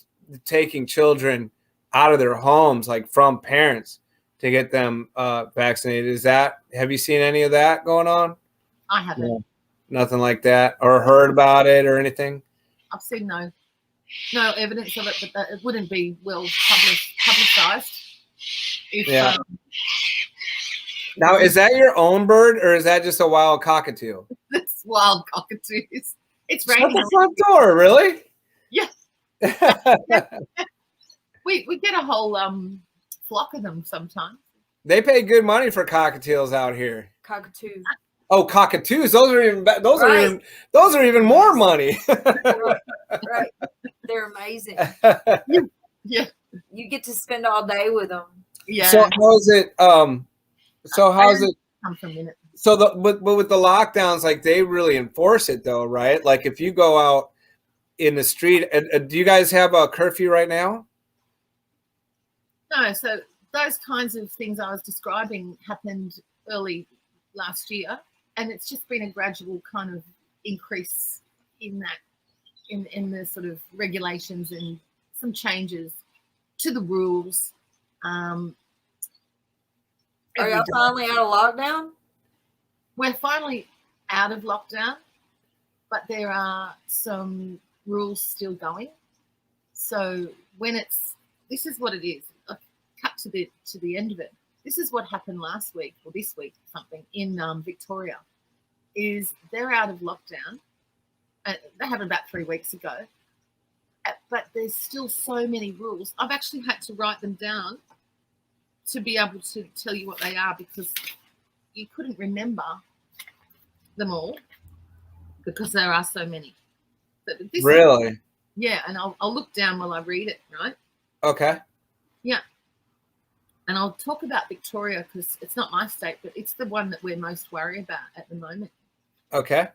taking children out of their homes, like from parents, to get them vaccinated. Have you seen any of that going on? I haven't. No. Nothing like that, or heard about it or anything? I've seen no evidence of it, but that it wouldn't be well publicized. Yeah. Now, is that your own bird, or is that just a wild cockatoo? It's wild cockatoos. It's At raining. the front door, really? Yeah. We get a whole flock of them sometimes. They pay good money for cockatiels out here. Cockatoo. Oh, cockatoos! Those are even those are even more money. Right. They're amazing. Yeah. You get to spend all day with them. Yeah. So how is it? So how's it? Come for a minute. So but with the lockdowns, like they really enforce it though, right? Like if you go out in the street, do you guys have a curfew right now? No, so those kinds of things I was describing happened early last year, and it's just been a gradual kind of increase in that, in the sort of regulations and some changes to the rules. Are y'all finally out of lockdown? We're finally out of lockdown, but there are some rules still going. So this is what it is. I'll cut to the end of it. This is what happened last week or this week, something in Victoria. Is they're out of lockdown. They happened about 3 weeks ago, but there's still so many rules. I've actually had to write them down to be able to tell you what they are, because you couldn't remember them all because there are so many. Really? Yeah, and I'll look down while I read it, right? Okay. Yeah. And I'll talk about Victoria because it's not my state, but it's the one that we're most worried about at the moment. Okay.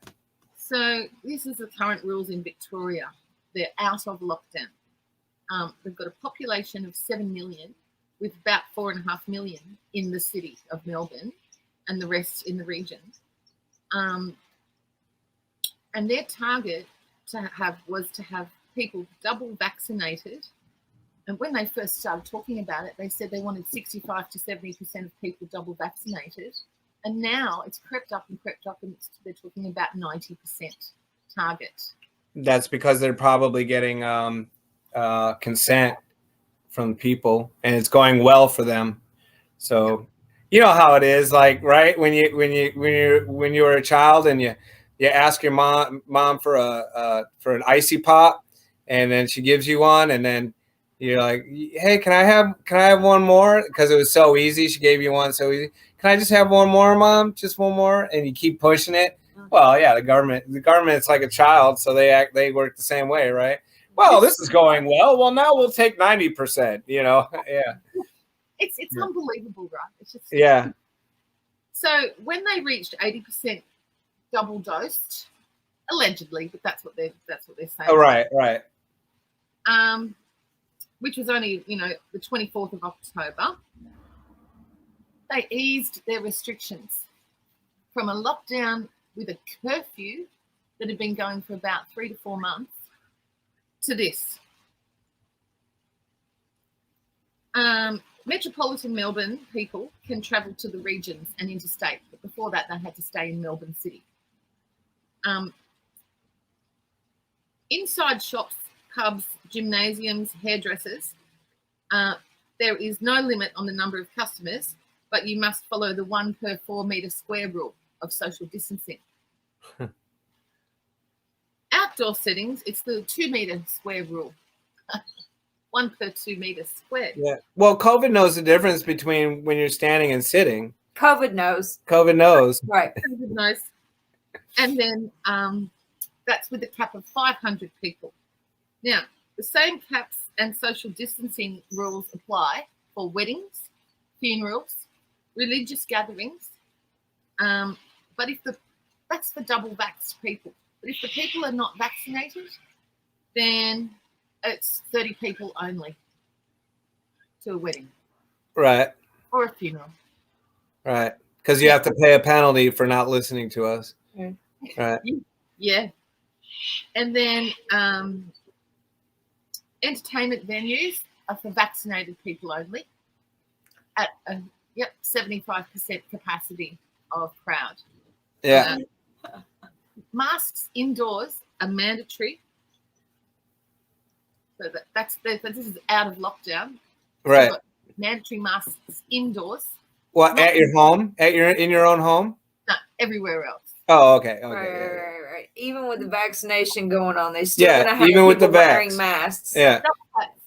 So this is the current rules in Victoria. They're out of lockdown. They've got a population of 7 million, with about 4.5 million in the city of Melbourne and the rest in the region. And their target was to have people double vaccinated. And when they first started talking about it, they said they wanted 65 to 70% of people double vaccinated. And now it's crept up, and they're talking about 90% target. That's because they're probably getting consent from people, and it's going well for them. So you know how it is, like, right, when you were a child and you ask your mom for an icy pop, and then she gives you one, and then you're like, hey, can I have one more? Because it was so easy. She gave you one so easy. Can I just have one more, Mom? Just one more? And you keep pushing it. Well, yeah, the government's like a child, so they work the same way, right? Well, this is going well. Well, now we'll take 90%, Yeah. It's unbelievable, right? It's just Yeah. So when they reached 80% double dosed, allegedly, but that's what they're saying. Oh, right, right. Which was only, the 24th of October. They eased their restrictions from a lockdown with a curfew that had been going for about 3 to 4 months to this. Metropolitan Melbourne people can travel to the regions and interstate, but before that they had to stay in Melbourne City. Inside shops, pubs, gymnasiums, hairdressers, there is no limit on the number of customers, but you must follow the 1 per 4 metre square rule of social distancing. Outdoor settings, it's the 2 metre square rule. 1 per 2 meters squared. Yeah. Well, COVID knows the difference between when you're standing and sitting. COVID knows. COVID knows. Right. COVID knows. And then that's with a cap of 500 people. Now, the same caps and social distancing rules apply for weddings, funerals, religious gatherings. But that's for double vaxxed people. But if the people are not vaccinated, then it's 30 people only to a wedding. Right. Or a funeral. Right. Because you have to pay a penalty for not listening to us. Mm. Right. Yeah. And then entertainment venues are for vaccinated people only at 75% capacity of crowd. Yeah. Masks indoors are mandatory. So this is out of lockdown. Right. So mandatory masks indoors. What, at your home? In your own home? No, everywhere else. Oh, okay. Okay. Right. Even with the vaccination going on, they still gonna have even with the people wearing vax. masks. Yeah.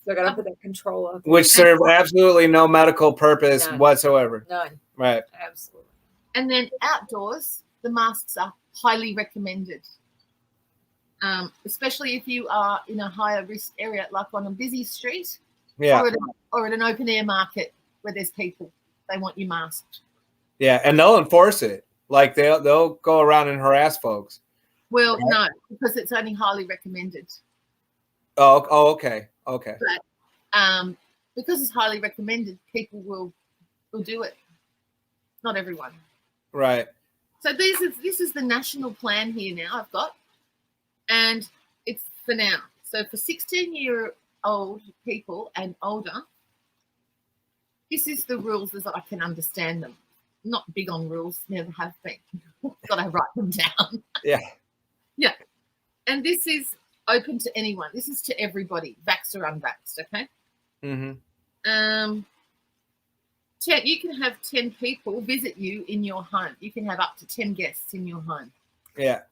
So I gotta put that control up. Which serve absolutely no medical purpose None. whatsoever. None. Right. Absolutely. And then outdoors, the masks are highly recommended. Especially if you are in a higher risk area, like on a busy street, Yeah. or at an open air market where there's people. They want you masked. Yeah, and they'll enforce it. Like they'll go around and harass folks. Well, Right. no, because it's only highly recommended. Oh, okay. Okay. But because it's highly recommended, people will do it. Not everyone. Right. So this is the national plan here now I've got. And it's for now. So for 16-year-old people and older, this is the rules as I can understand them. Not big on rules, never have been. Got to write them down. Yeah. Yeah. And this is open to anyone. This is to everybody, vaxxed or unvaxxed, okay? Mm-hmm. You can have 10 people visit you in your home. You can have up to 10 guests in your home. Yeah.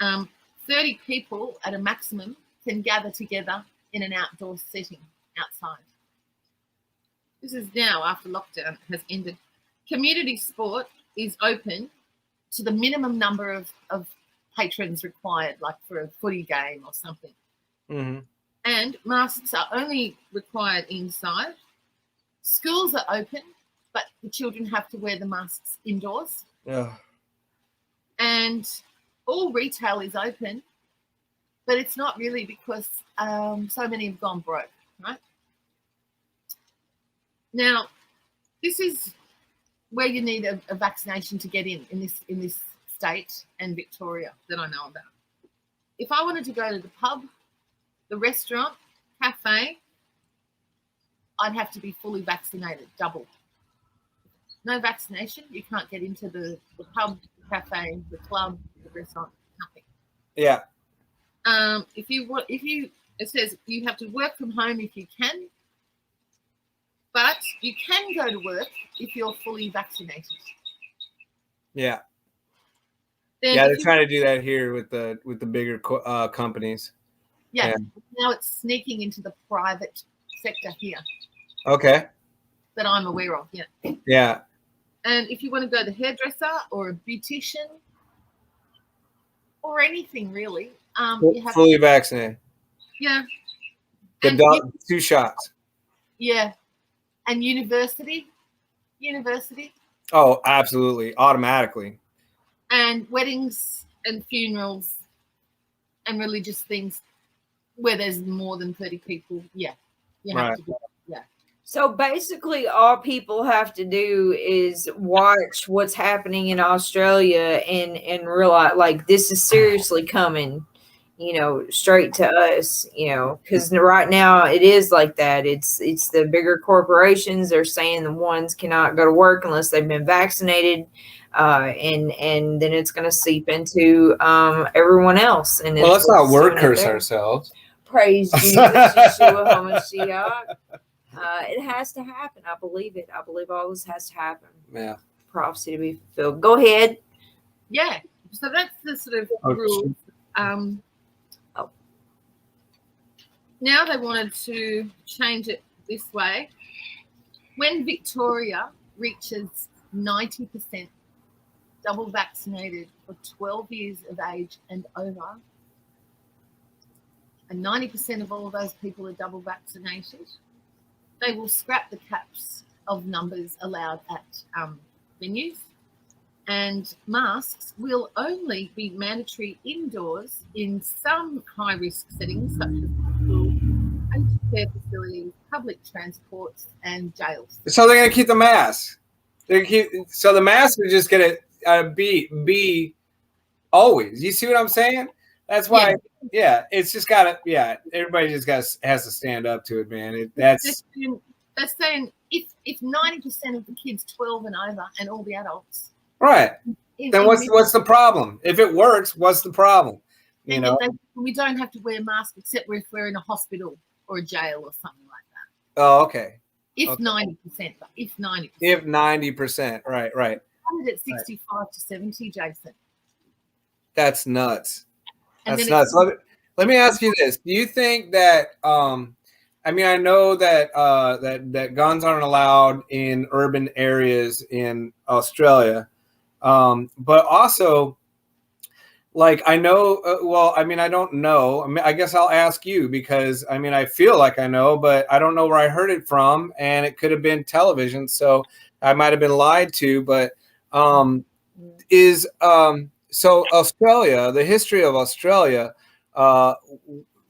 30 people at a maximum can gather together in an outdoor setting outside. This is now after lockdown has ended. Community sport is open to the minimum number of patrons required, like for a footy game or something. Mm-hmm. And masks are only required inside. Schools are open, but the children have to wear the masks indoors. Yeah. And all retail is open, but it's not really because so many have gone broke, right? Now, this is where you need a vaccination to get in this state and Victoria that I know about. If I wanted to go to the pub, the restaurant, cafe, I'd have to be fully vaccinated, double. No vaccination, you can't get into the pub, the cafe, the club, the restaurant, nothing. Yeah. It says you have to work from home if you can, but you can go to work if you're fully vaccinated. Yeah. Then Yeah, they're trying to do that here with the bigger companies. Yeah, Yeah. now it's sneaking into the private sector here Okay. that I'm aware of. Yeah. Yeah. And if you want to go to the hairdresser or a beautician or anything really, you have Fully vaccinated. yeah. The And dog, 2 shots. yeah. And university, Oh, absolutely. Automatically. and weddings and funerals and religious things where there's more than 30 people, you have Right. to do. So basically, all people have to do is watch what's happening in Australia and realize, like, this is seriously coming, straight to us, because right now it is like that. It's the bigger corporations. They're saying the ones cannot go to work unless they've been vaccinated, and then it's going to seep into everyone else. And Well, let's not word doing it curse there. ourselves. Praise Jesus, Yeshua HaMashiach. It has to happen. I believe it. I believe all this has to happen. Yeah. Prophecy to be fulfilled. Go ahead. Yeah. So that's the sort of Oh, rule. Now they wanted to change it this way. When Victoria reaches 90% double vaccinated for 12 years of age and over, and 90% of all of those people are double vaccinated, they will scrap the caps of numbers allowed at venues, and masks will only be mandatory indoors in some high-risk settings such as hospitals, aged care facilities, public transports, and jails. So they're gonna keep the mask. So the mask is just gonna be always. You see what I'm saying? That's why. Yeah, it's just gotta. Yeah, everybody just has to stand up to it, man. They're saying if 90% of the kids 12 and over and all the adults, right. Then what's the problem? If it works, what's the problem? You know, we don't have to wear masks except if we're in a hospital or a jail or something like that. Oh, okay. If Okay. 90%, if 90%. If 90%, right. At 65 to 70, Jason. That's nuts. And That's then nuts. Let me ask you this: do you think that? I mean, I know that that guns aren't allowed in urban areas in Australia, but also, like, I know. Well, I mean, I don't know. I mean, I guess I'll ask you because I mean, I feel like I know, but I don't know where I heard it from, and it could have been television, so I might have been lied to. But so Australia, the history of Australia,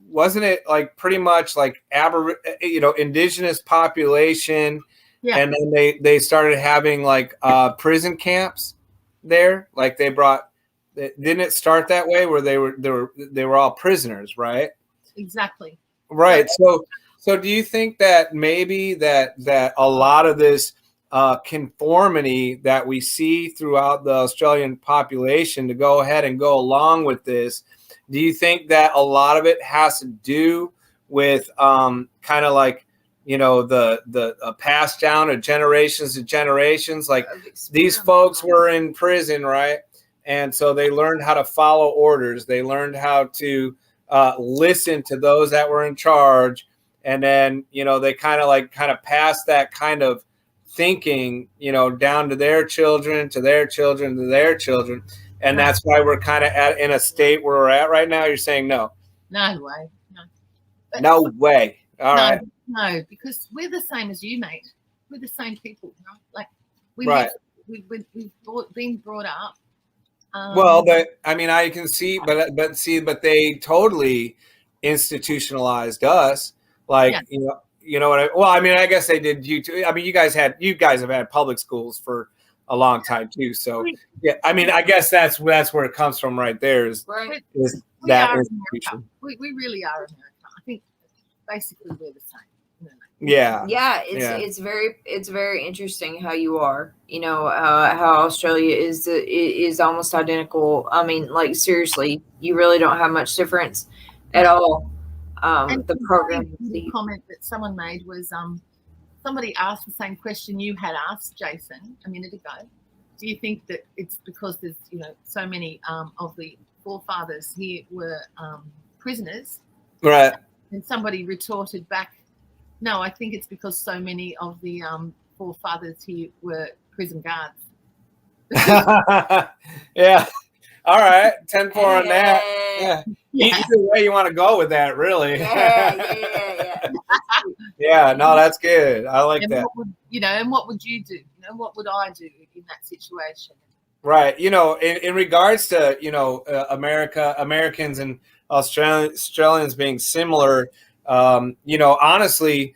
wasn't it like pretty much like indigenous population, Yeah. and then they started having like prison camps there, like didn't it start that way where they were all prisoners, right? Exactly. Right. So do you think that maybe that a lot of this conformity that we see throughout the Australian population to go ahead and go along with this, do you think that a lot of it has to do with kind of like, the passed down of generations to generations? Like these folks were in prison, right? And so they learned how to follow orders. They learned how to listen to those that were in charge. And then, they kind of passed that kind of thinking, down to their children, to their children, to their children. And that's why we're kind of in a state where we're at right now. You're saying no. No way. No. No way. All right. No, because we're the same as you, mate. We're the same people. Like we've been brought up. Well, but I mean, I can see, but they totally institutionalized us. Like, you know what I mean, I guess they did you too. I mean, you guys have had public schools for a long time too. So yeah, I mean, I guess that's where it comes from right there is that institution. We really are America. I think basically we're the same. Yeah. It's very interesting how you are, how Australia is almost identical. I mean, like, seriously, you really don't have much difference at all. And the program. The comment that someone made was somebody asked the same question you had asked, Jason, a minute ago. Do you think that it's because there's so many of the forefathers here were prisoners? Right. And somebody retorted back, no, I think it's because so many of the forefathers here were prison guards. Yeah. All right. 10-4 on that. Yeah. Either way you want to go with that, really. Yeah. Yeah, no, that's good. I like that. And what would you do? What would I do in that situation? Right. In regards to, Americans and Australians being similar, honestly,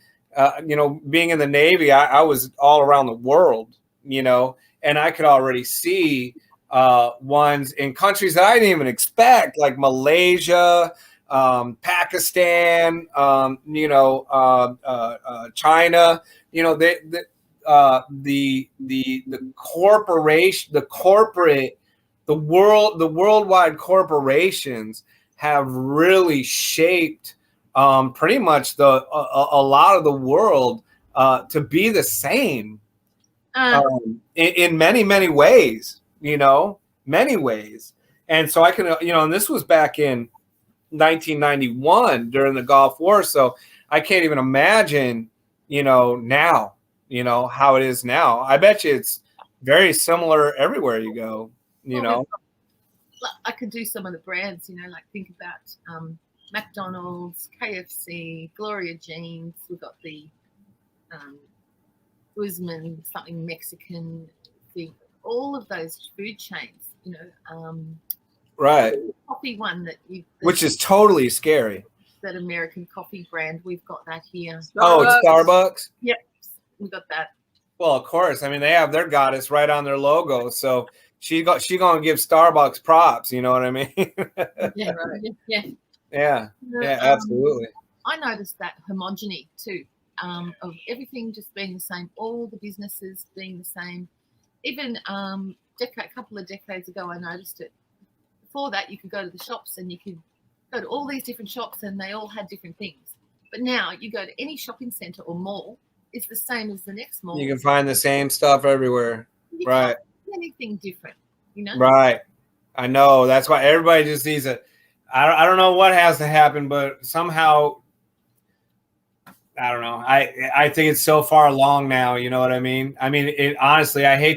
being in the Navy, I was all around the world, and I could already see ones in countries that I didn't even expect, like Malaysia, Pakistan, China. The corporation, the worldwide corporations have really shaped pretty much a lot of the world to be the same in many ways, many ways. And so I can, and this was back in 1991 during the Gulf War. So I can't even imagine, now, how it is now. I bet you it's very similar everywhere you go, I could do some of the brands, like think about McDonald's, KFC, Gloria Jeans. We've got the Guzman, something Mexican thing. All of those food chains, right. Coffee one which is totally scary. That American coffee brand, we've got that here. Starbucks. Oh, it's Starbucks? Yep, we got that. Well, of course. I mean, they have their goddess right on their logo, so she gonna give Starbucks props. You know what I mean? Yeah, right. Yeah, absolutely. I noticed that homogeny too, of everything just being the same, all the businesses being the same. Even a couple of decades ago, I noticed it. Before that, you could go to the shops and you could go to all these different shops and they all had different things. But now you go to any shopping center or mall, it's the same as the next mall. You can find the same stuff everywhere. Right. Anything different, Right. I know. That's why everybody just needs it. I don't know what has to happen, but somehow, I don't know. I think it's so far along now. You know what I mean? I mean, honestly, I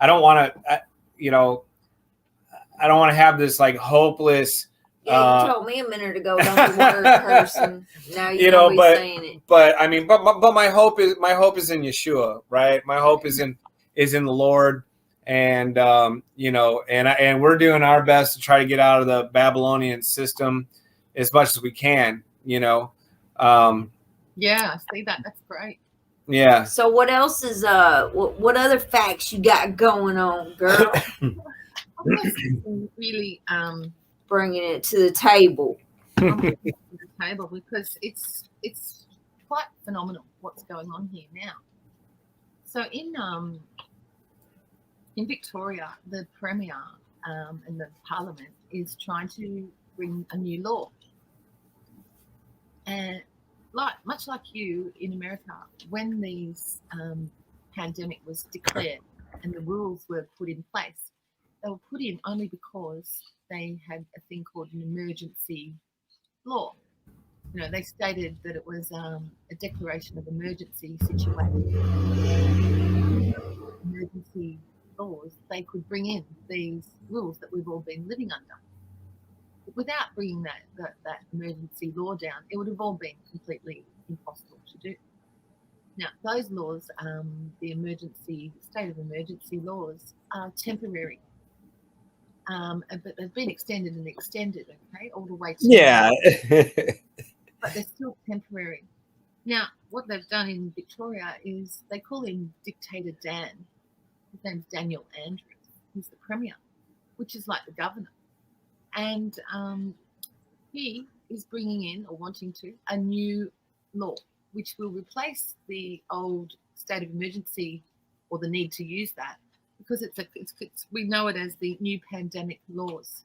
don't want to, I don't want to have this like hopeless. Yeah, you told me a minute ago, don't be one person. Now you're saying it. But I mean, but my hope is in Yeshua, right? My hope is in the Lord, and and we're doing our best to try to get out of the Babylonian system as much as we can. Yeah, I see that. That's great. Yeah. So what else is what other facts you got going on, girl? Really bringing it to the table. Because it's quite phenomenal what's going on here now. So in Victoria, the Premier and the Parliament is trying to bring a new law, and much like you in America, when these pandemic was declared and the rules were put in place, they were put in only because they had a thing called an emergency law. They stated that it was a declaration of emergency situation. Emergency laws, they could bring in these rules that we've all been living under. But without bringing that emergency law down, it would have all been completely impossible to do. Now, those laws, the state of emergency laws, are temporary. But they've been extended, okay, all the way to but they're still temporary. Now, what they've done in Victoria is they call him Dictator Dan. His name's Daniel Andrews. He's the Premier, which is like the governor. And he is bringing in, or wanting to, a new law, which will replace the old state of emergency, or the need to use that, because we know it as the new pandemic laws.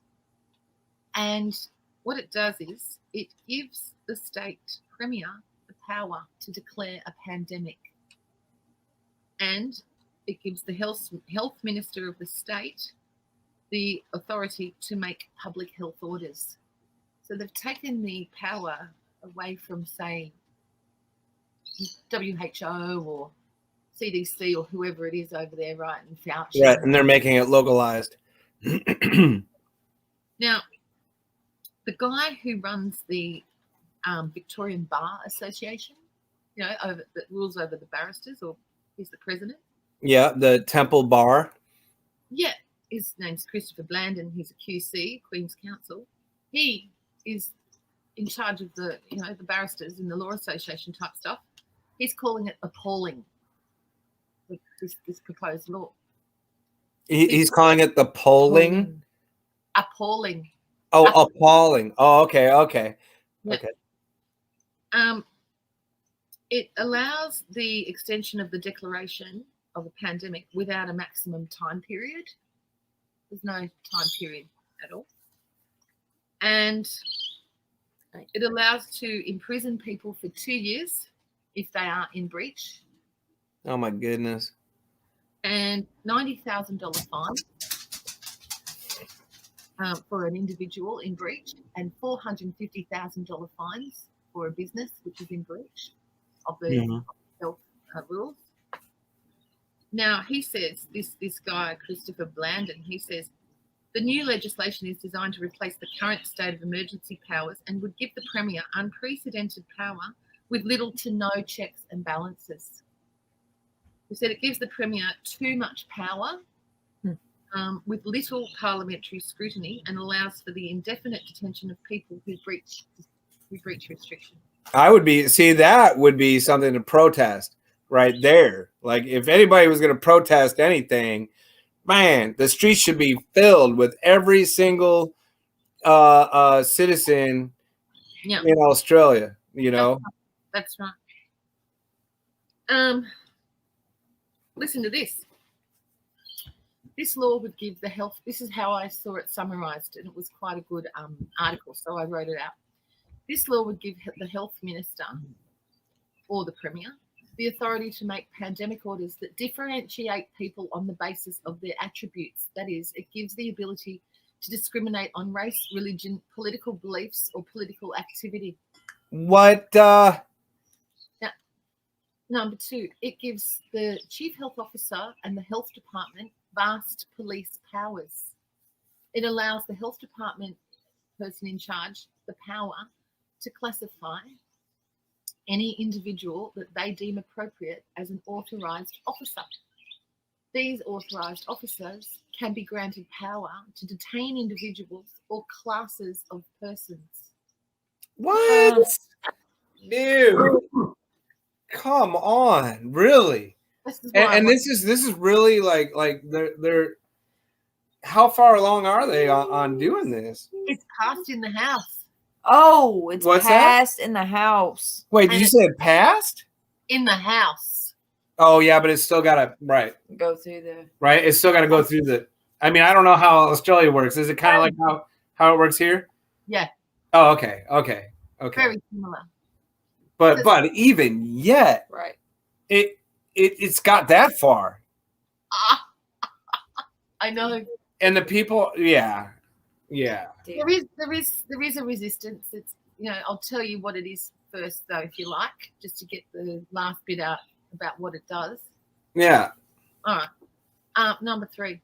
And what it does is it gives the state premier the power to declare a pandemic, and it gives the health minister of the state the authority to make public health orders. So they've taken the power away from, say, WHO or CDC or whoever it is over there, right? And Fauci. Right, and they're making it localized. Now, the guy who runs the Victorian Bar Association, that rules over the barristers, or he's the president. Yeah, the Temple Bar. Yeah, his name's Christopher Blandon. He's a QC, Queen's Counsel. He is in charge of the barristers in the Law Association type stuff. He's calling it appalling. This proposed law. He's calling it the polling. Appalling. Oh, appalling. Oh, okay. Yeah. Okay. It allows the extension of the declaration of a pandemic without a maximum time period. There's no time period at all. And it allows to imprison people for 2 years if they are in breach, Oh my goodness. and $90,000 fine for an individual in breach, and $450,000 fines for a business which is in breach of the Mhm. health rules. Now, he says, this guy, Christopher Blandon, he says, the new legislation is designed to replace the current state of emergency powers and would give the Premier unprecedented power with little to no checks and balances. He said it gives the Premier too much power with little parliamentary scrutiny, and allows for the indefinite detention of people who breach restrictions. That would be something to protest right there. Like, if anybody was going to protest anything, man, the streets should be filled with every single citizen Yeah, in Australia, you know. that's right. Listen to this. This law would give the health, this is how I saw it summarised, and it was quite a good article, so I wrote it out. This law would give the health minister or the Premier the authority to make pandemic orders that differentiate people on the basis of their attributes. That is, it gives the ability to discriminate on race, religion, political beliefs, or political activity. What? Number two, it gives the Chief Health Officer and the Health Department vast police powers. It allows the Health Department person in charge the power to classify any individual that they deem appropriate as an authorised officer. These authorised officers can be granted power to detain individuals or classes of persons. What? Dude, come on, really? This is why And this is really like they're how far along are they on doing this? it's passed in the House. Oh, it's What's that? passed in the House. Wait, did you say it passed? In the House. Oh yeah, but it's still got to Go through the. right. It's still got to go through the. I mean, I don't know how Australia works. Is it kind of like how it works here? Yeah, Oh, okay. very similar. But even yet, Right. it's got that far, I know. and the people, yeah. There is a resistance. It's I'll tell you what it is first though, if you like, just to get the last bit out about what it does. Yeah. All right. Number three,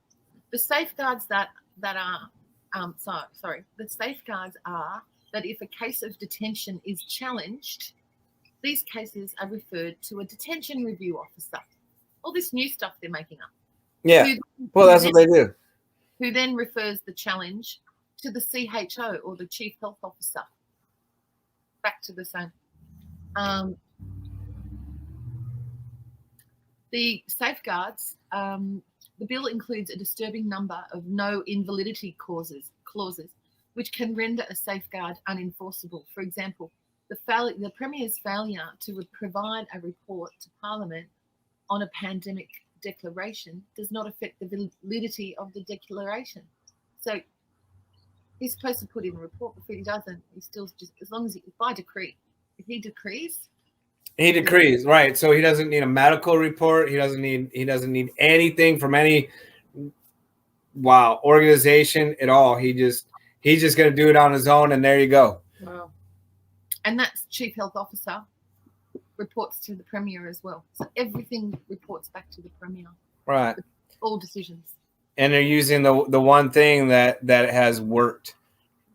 the safeguards that are the safeguards are that if a case of detention is challenged, these cases are referred to a detention review officer. All this new stuff they're making up. Yeah. Well, that's what they do. Who then refers the challenge to the CHO or the Chief Health Officer. Back to the same. The safeguards, the bill includes a disturbing number of no invalidity clauses, which can render a safeguard unenforceable. For example, the Premier's failure to provide a report to Parliament on a pandemic declaration does not affect the validity of the declaration. So he's supposed to put in a report, but if he doesn't, he's still just, as long as by decree, if he decrees, right? So he doesn't need a medical report. He doesn't need anything from any organization at all. He's just gonna do it on his own, and there you go. Wow. And that's Chief Health Officer reports to the Premier as well. So everything reports back to the Premier. Right. All decisions. And they're using the one thing that has worked,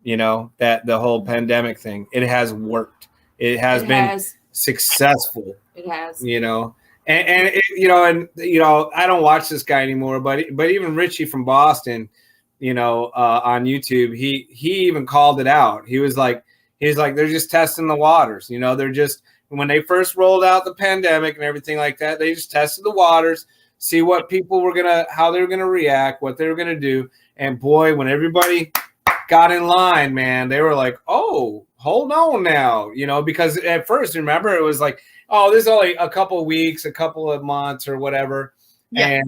that the whole pandemic thing, it has worked. It has been successful. It has. and I don't watch this guy anymore, but even Richie from Boston, on YouTube, he even called it out. He's like, they're just testing the waters. They're just, when they first rolled out the pandemic and everything like that, they just tested the waters, see what people how they were gonna react, what they were gonna do. And boy, when everybody got in line, man, they were like, oh, hold on now, because at first, remember, it was like, oh, this is only a couple of weeks, a couple of months or whatever. Yeah.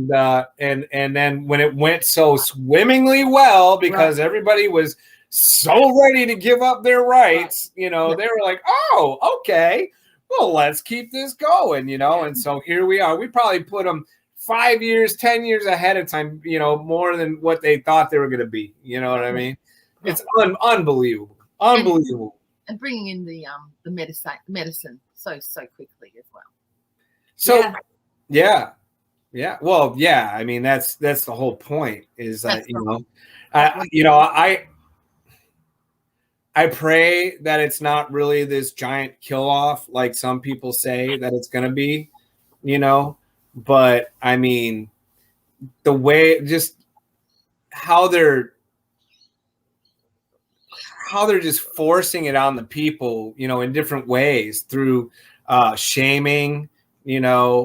And then when it went so swimmingly well, because everybody was so ready to give up their rights, they were like, oh, okay, well, let's keep this going, and so here we are. We probably put them 5 years, 10 years ahead of time, more than what they thought they were going to be. You know what I mean? It's unbelievable. And bringing in the medicine so quickly as well. So, yeah. Well, yeah. I mean, that's the whole point. Is that I pray that it's not really this giant kill off like some people say that it's going to be, But I mean, the way, just how they're just forcing it on the people, in different ways through shaming, and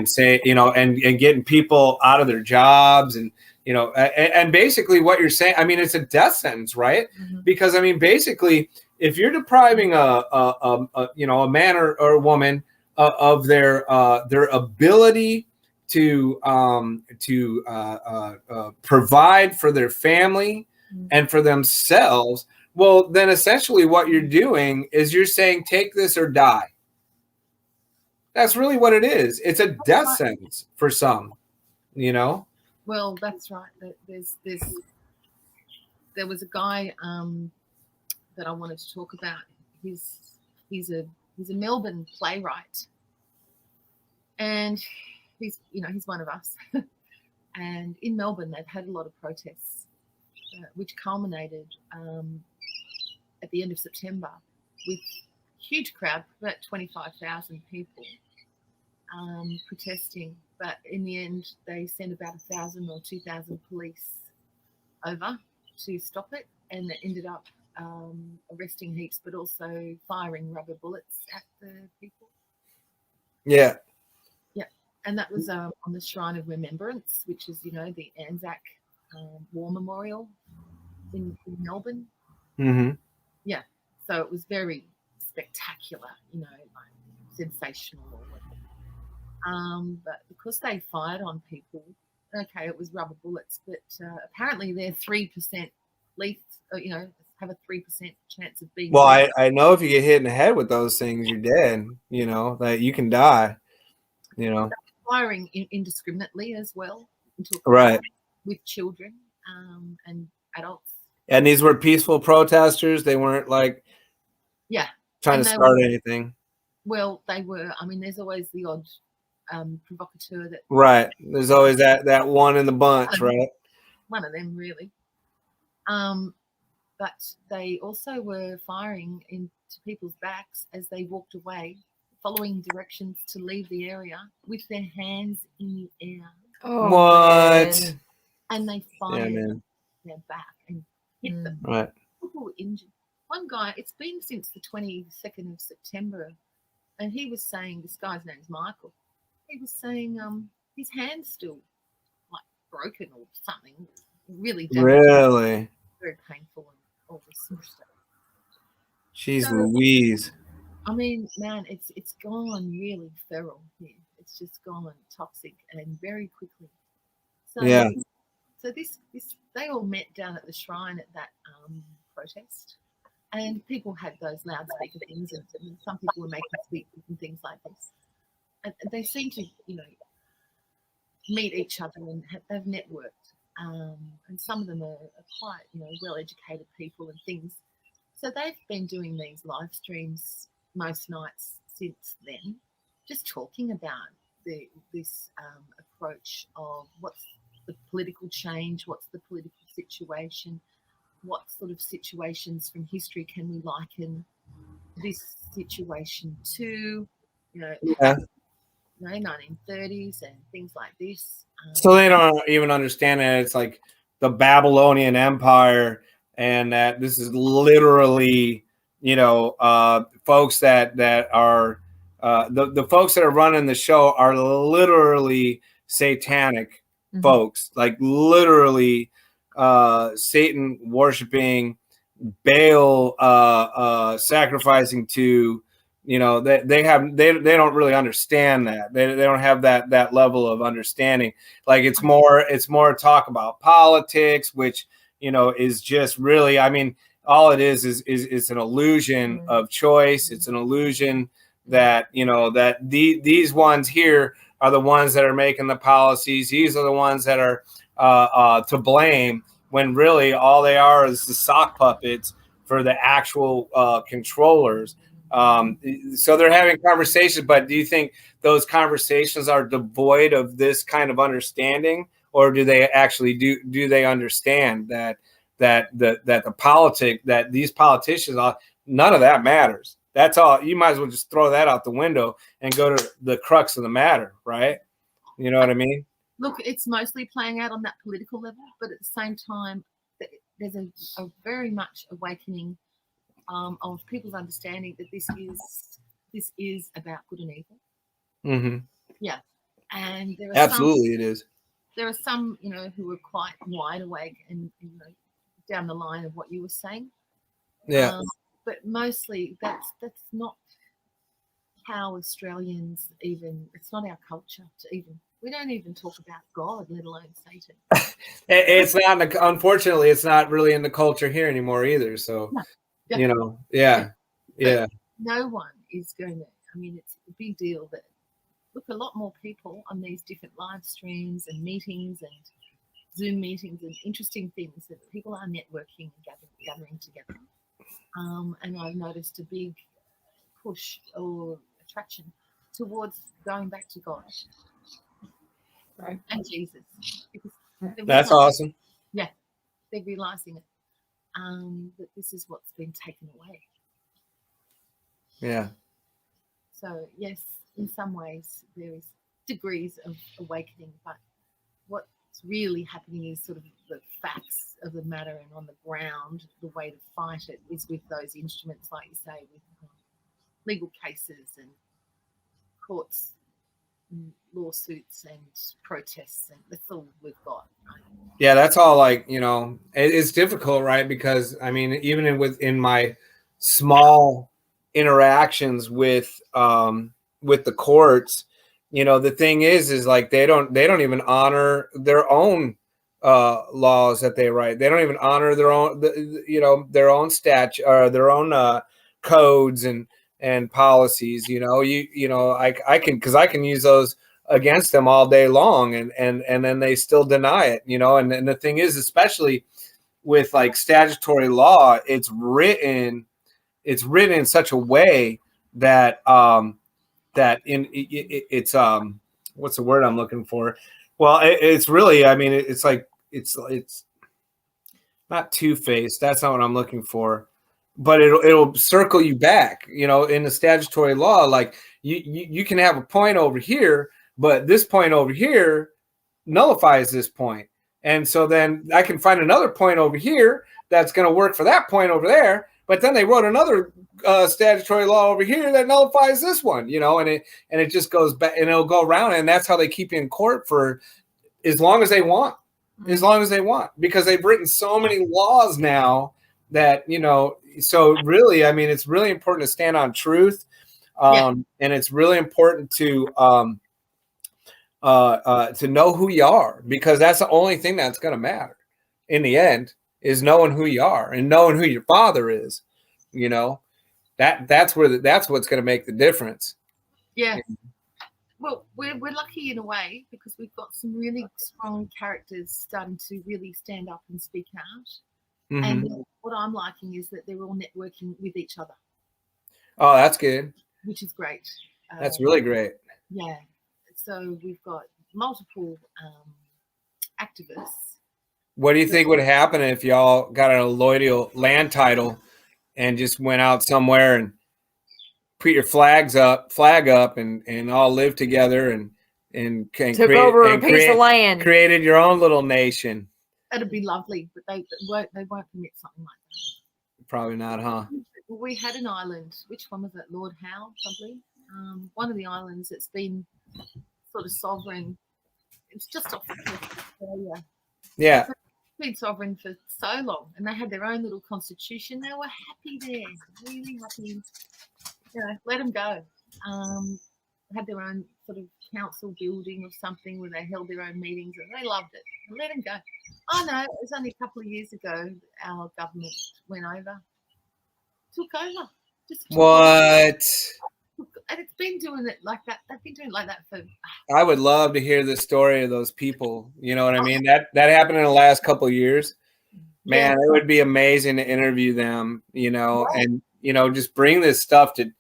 say, and getting people out of their jobs, and and basically what you're saying, I mean, it's a death sentence, right? Mm-hmm. Because I mean, basically, if you're depriving a man or a woman of their ability to provide for their family and for themselves, well, then essentially what you're doing is you're saying, take this or die. That's really what it is. It's a death sentence for some, Well, that's right. There was a guy that I wanted to talk about. He's a Melbourne playwright, and he's one of us. And in Melbourne, they've had a lot of protests, which culminated at the end of September with huge crowd, about 25,000 people protesting. But in the end, they sent about 1,000 or 2,000 police over to stop it, and they ended up arresting heaps, but also firing rubber bullets at the people. Yeah. And that was on the Shrine of Remembrance, which is, the Anzac War Memorial in Melbourne. Mm-hmm. Yeah. So it was very spectacular, like sensational or whatever. But because they fired on people, okay, it was rubber bullets, but apparently they're 3% lethal, have a 3% chance of being. Well, I know if you get hit in the head with those things, you're dead, that you can die, Firing indiscriminately as well. Right. With children and adults. And these were peaceful protesters. They weren't trying to start anything. Well, they were. I mean, there's always the odd provocateur that. Right. There's always that one in the bunch, right? One of them, really. But they also were firing into people's backs as they walked away, following directions to leave the area with their hands in the air. Oh, what? Man. And they fired their back and hit them. Right. People were injured. One guy, it's been since the 22nd of September, and he was saying, this guy's name is Michael, he was saying his hand's still broken or something, really damaged. Really? Very painful and all this sort of stuff. Jeez Louise. I mean, man, it's gone really feral here. It's just gone toxic and very quickly. So, yeah. So this they all met down at the shrine at that protest, and people had those loudspeaker things, and some people were making speeches and things like this. And they seem to, meet each other and they've networked. And some of them are quite, well-educated people and things. So they've been doing these live streams most nights since then, just talking about this approach of what's the political change, what's the political situation, what sort of situations from history can we liken this situation to, Yeah. 1930s and things like this. So they don't even understand that it's like the Babylonian Empire, and that this is literally, folks that are the folks that are running the show are literally satanic folks, like literally Satan worshiping, Baal sacrificing to. They don't really understand that. They don't have that level of understanding. Like it's more talk about politics, which is just really, I mean, all it is an illusion of choice. It's an illusion that that these ones here are the ones that are making the policies. These are the ones that are to blame, when really all they are is the sock puppets for the actual controllers. So they're having conversations, but do you think those conversations are devoid of this kind of understanding, or do they actually do they understand that these politicians are, none of that matters? That's all. You might as well just throw that out the window and go to the crux of the matter, right? You know what I mean? Look, it's mostly playing out on that political level, but at the same time, there's a very much awakening of people's understanding that this is about good and evil. Mm-hmm. Yeah, and there are absolutely it is. There are some, who are quite wide awake and down the line of what you were saying. Yeah, but mostly that's not how Australians even. It's not our culture to even. We don't even talk about God, let alone Satan. It's not. Unfortunately, it's not really in the culture here anymore either. So. No. Yeah. No one is going to. I mean, it's a big deal that look, a lot more people on these different live streams and meetings and Zoom meetings and interesting things that people are networking and gathering together. And I've noticed a big push or attraction towards going back to God, right, and Jesus. That's awesome. Yeah, they're realizing it. That this is what's been taken away. Yeah. So yes, in some ways there is degrees of awakening, but what's really happening is sort of the facts of the matter, and on the ground, the way to fight it is with those instruments, like you say, with legal cases and courts, and lawsuits and protests, and that's all we've got. Yeah, that's all. Like, it's difficult, right? Because I mean, even in my small interactions with the courts, the thing is like they don't even honor their own laws that they write. They don't even honor their own their own statute or their own codes and policies. I can use those against them all day long, and then they still deny it, and the thing is, especially with like statutory law, it's written in such a way that it's what's the word I'm looking for? Well, it's really, I mean, it's like it's not two-faced. That's not what I'm looking for, but it'll circle you back, in the statutory law. Like you can have a point over here, but this point over here nullifies this point. And so then I can find another point over here that's going to work for that point over there. But then they wrote another statutory law over here that nullifies this one, and it just goes back, and it'll go around. And that's how they keep you in court for as long as they want, because they've written so many laws now that, so really, I mean, it's really important to stand on truth. And it's really important to know who you are, because that's the only thing that's going to matter in the end, is knowing who you are and knowing who your father is. That's what's going to make the difference. Yeah. Well, we're lucky in a way, because we've got some really strong characters starting to really stand up and speak out. Mm-hmm. And what I'm liking is that they're all networking with each other. Oh, that's good. Which is great. That's really great. Yeah. So we've got multiple activists. What do you think would happen if y'all got an alluvial land title and just went out somewhere and put your flag up, and all live together, and Took over a piece of land. created your own little nation. That'd be lovely, but they won't permit something like that. Probably not, huh? We had an island. Which one was it? Lord Howe, probably. One of the islands that's been sort of sovereign. It's just off the coast of Australia. Yeah. It's been sovereign for so long, and they had their own little constitution. They were happy there, really happy. Let them go. Had their own sort of council building or something where they held their own meetings, and they loved it. Let them go. Oh no, it was only a couple of years ago our government went over, took over. What? And it's been doing it like that. They've been doing it like that for. I would love to hear the story of those people. You know what I mean? That happened in the last couple of years. Man, it would be amazing to interview them, and just bring this stuff to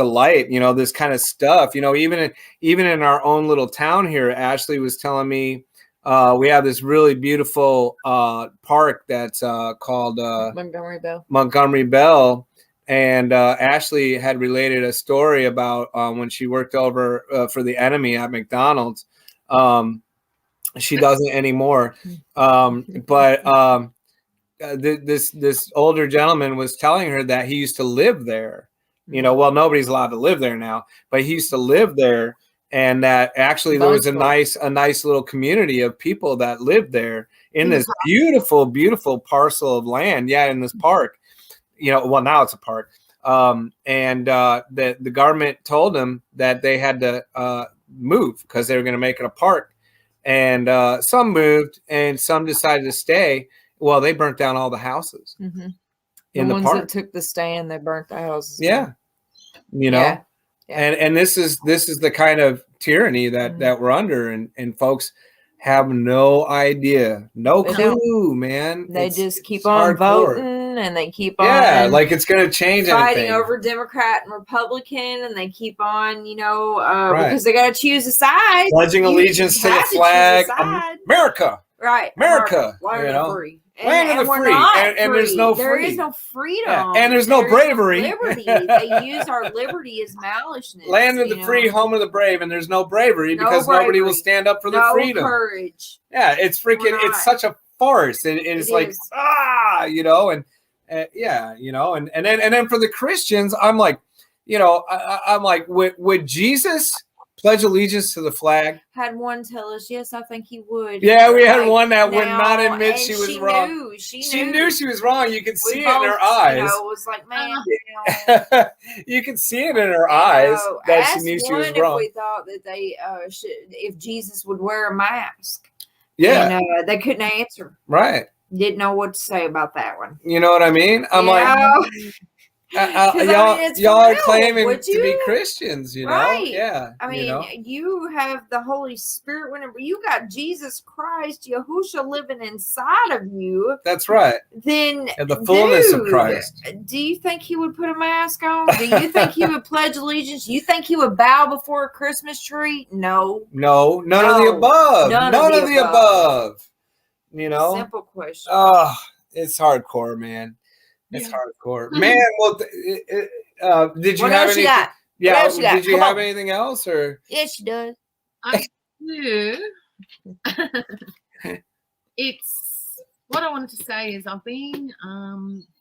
light, this kind of stuff. Even in our own little town here, Ashley was telling me we have this really beautiful park that's called Montgomery Bell. And Ashley had related a story about when she worked over for the enemy at McDonald's. She doesn't anymore. But this older gentleman was telling her that he used to live there. Well, nobody's allowed to live there now, but he used to live there, and that actually there was a nice little community of people that lived there in this beautiful, beautiful parcel of land. Yeah, in this park. Well, now it's a park. And the government told them that they had to move because they were going to make it a park. And some moved and some decided to stay. Well, they burnt down all the houses in the ones park. that took the stand, they burnt the houses. Yeah. Yeah. And this is the kind of tyranny that we're under, and folks have no idea, no clue, man. They just keep on voting, and they keep on like it's going to change fighting anything. over Democrat and Republican, and they keep on, because they got to choose a side, pledging allegiance to the flag, America, right? America, land of the free. Land of the free, and there's no free. There is no freedom, and there's no bravery. No liberty. They use our liberty as maliciousness. Land of the free, home of the brave, and there's no bravery because nobody will stand up for the freedom. No courage. Yeah, it's freaking. It's such a farce. It's like and then for the Christians, I'm like, I'm like, would Jesus pledge allegiance to the flag? Had one tell us, yes, I think he would. Yeah, we had one that would not admit she was wrong. She knew she was wrong. You could see it in her eyes. It was like, man, you could see it in her eyes that she knew she was wrong. If we thought that they if Jesus would wear a mask. Yeah. And they couldn't answer. Right. Didn't know what to say about that one. You know what I mean? I'm like, y'all are claiming to be Christians, right? Yeah. I mean, you have the Holy Spirit. Whenever you got Jesus Christ, Yahushua living inside of you, that's right. Then the fullness of Christ. Do you think he would put a mask on? Do you think he would pledge allegiance? You think he would bow before a Christmas tree? No. None of the above. None of the above. Simple question. Oh, it's hardcore, man. It's hardcore, man. Well, did you have anything? Yeah, did you have anything else, or? Yes, she does. I do. It's what I wanted to say is I've been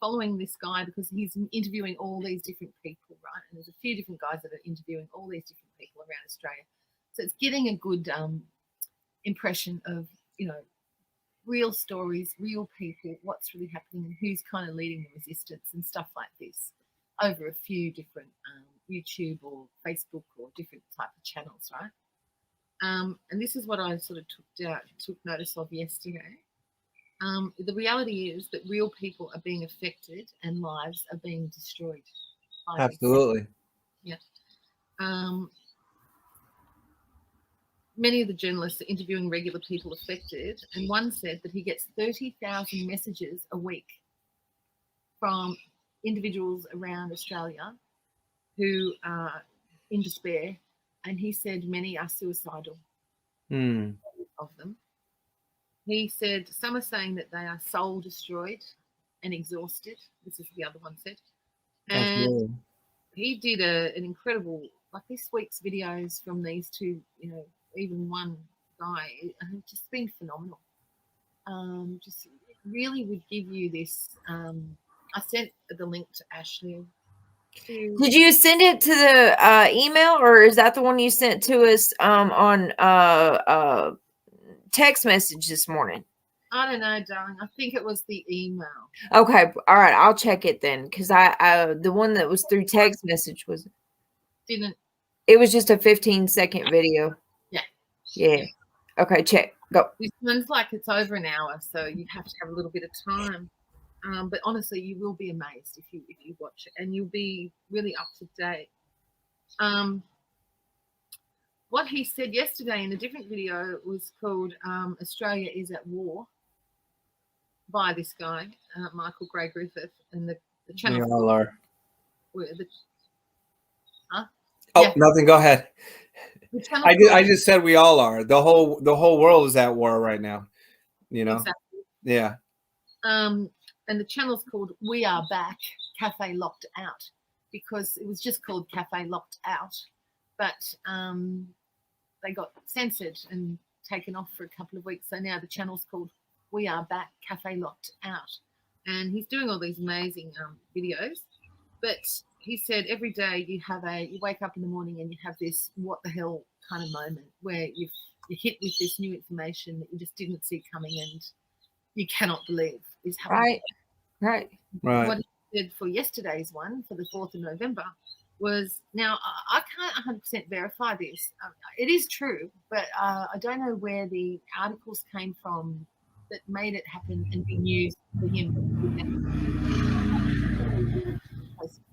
following this guy because he's interviewing all these different people, right? And there's a few different guys that are interviewing all these different people around Australia, so it's getting a good impression of real stories, real people, what's really happening, and who's kind of leading the resistance and stuff like this over a few different YouTube or Facebook or different type of channels, right? And this is what I sort of took notice of yesterday. The reality is that real people are being affected and lives are being destroyed. Absolutely. Yeah. Many of the journalists are interviewing regular people affected, and one said that he gets 30,000 messages a week from individuals around Australia who are in despair, and he said many are suicidal of them. He said some are saying that they are soul destroyed and exhausted. This is the other one said. And he did an incredible, like this week's videos from these two, even one guy have just been phenomenal. Just really would give you this. I sent the link to Ashley. Did you send it to the email, or is that the one you sent to us on text message this morning? I don't know, darling. I think it was the email. Okay, all right. I'll check it then, because I the one that was through text message Didn't. It was just a 15-second video. Yeah. Okay, check. Go. This one's like it's over an hour, so you have to have a little bit of time. But honestly, you will be amazed if you watch it, and you'll be really up to date. What he said yesterday in a different video was called "Australia is at War" by this guy, Michael Gray Griffith, and the channel. We all are. Huh? Oh, Yeah. nothing. Go ahead. I I just said we all are. The whole world is at war right now. Exactly. Yeah. And the channel's called "We Are Back, Cafe Locked Out," because it was just called Cafe Locked Out, but they got censored and taken off for a couple of weeks. So now the channel's called "We Are Back, Cafe Locked Out," and he's doing all these amazing videos. But he said every day you wake up in the morning and you have this what the hell kind of moment where you're hit with this new information that you just didn't see coming and you cannot believe is happening. Right. What he did for yesterday's one, for the 4th of November, was, now I can't 100% verify this. It is true, but I don't know where the articles came from that made it happen and be used for him.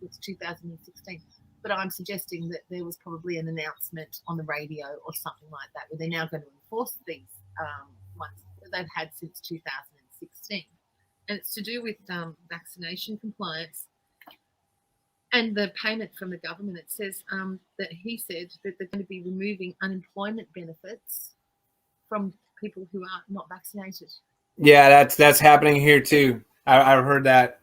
It's 2016, but I'm suggesting that there was probably an announcement on the radio or something like that where they're now going to enforce these ones that they've had since 2016, and it's to do with vaccination compliance and the payment from the government. It says that he said that they're going to be removing unemployment benefits from people who are not vaccinated. Yeah, that's happening here too. I've heard that.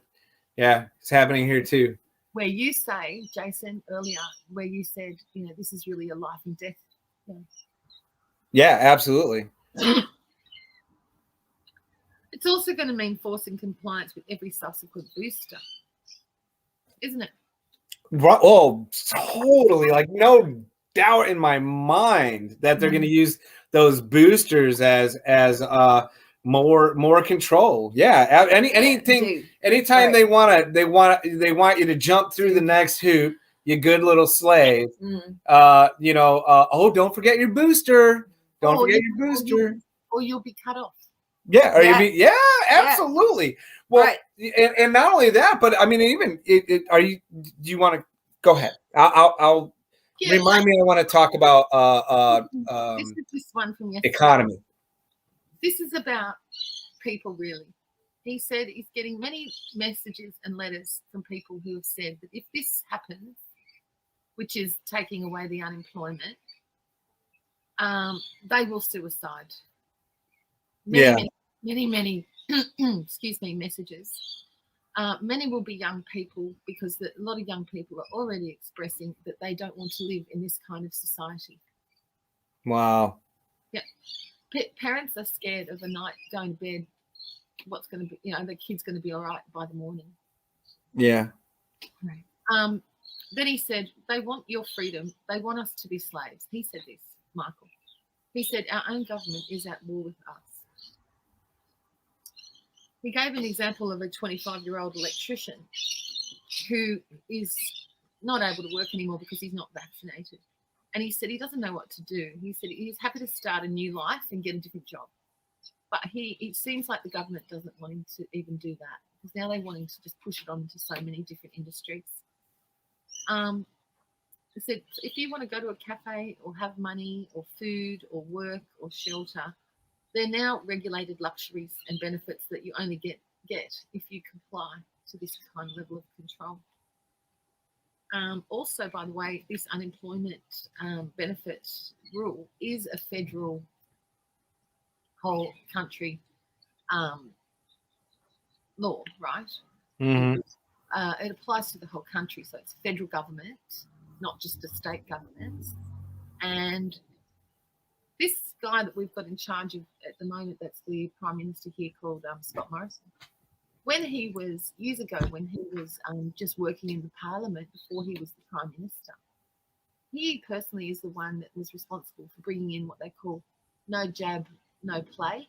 Yeah, it's happening here too. Where you say, Jason, earlier, where you said, this is really a life and death thing. Yeah, absolutely. It's also going to mean forcing compliance with every subsequent booster, isn't it? Oh, totally. Like, no doubt in my mind that they're going to use those boosters as more control. Yeah, anything. Anytime they want you to jump through the next hoop, you good little slave. Don't forget your booster. Don't forget your booster. Or you'll be cut off. Yeah, absolutely. Well, right. and not only that, but I mean, even do you want to go ahead? I'll remind me. I want to talk about this is this one from yesterday. Economy. This is about people, really. He said he's getting many messages and letters from people who have said that if this happens, which is taking away the unemployment, they will suicide. Many, excuse me, messages. Many will be young people, because a lot of young people are already expressing that they don't want to live in this kind of society. Wow. Yeah. Parents are scared of the night going to bed. What's going to be, the kid's going to be all right by the morning. Yeah. Right. Then he said, they want your freedom. They want us to be slaves. He said this, Michael. He said, our own government is at war with us. He gave an example of a 25-year-old electrician who is not able to work anymore because he's not vaccinated. And he said he doesn't know what to do. He said he's happy to start a new life and get a different job. But it seems like the government doesn't want him to even do that, because now they want him to just push it on into so many different industries. He said, if you want to go to a cafe or have money or food or work or shelter, they're now regulated luxuries and benefits that you only get if you comply to this kind of level of control. Also, by the way, this unemployment benefit rule is a federal whole country law, right? Mm-hmm. it applies to the whole country. So it's federal government, not just the state governments. And this guy that we've got in charge of at the moment, that's the Prime Minister here, called Scott Morrison. When he was, years ago, when he was just working in the Parliament before he was the Prime Minister, he personally is the one that was responsible for bringing in what they call no jab, no play.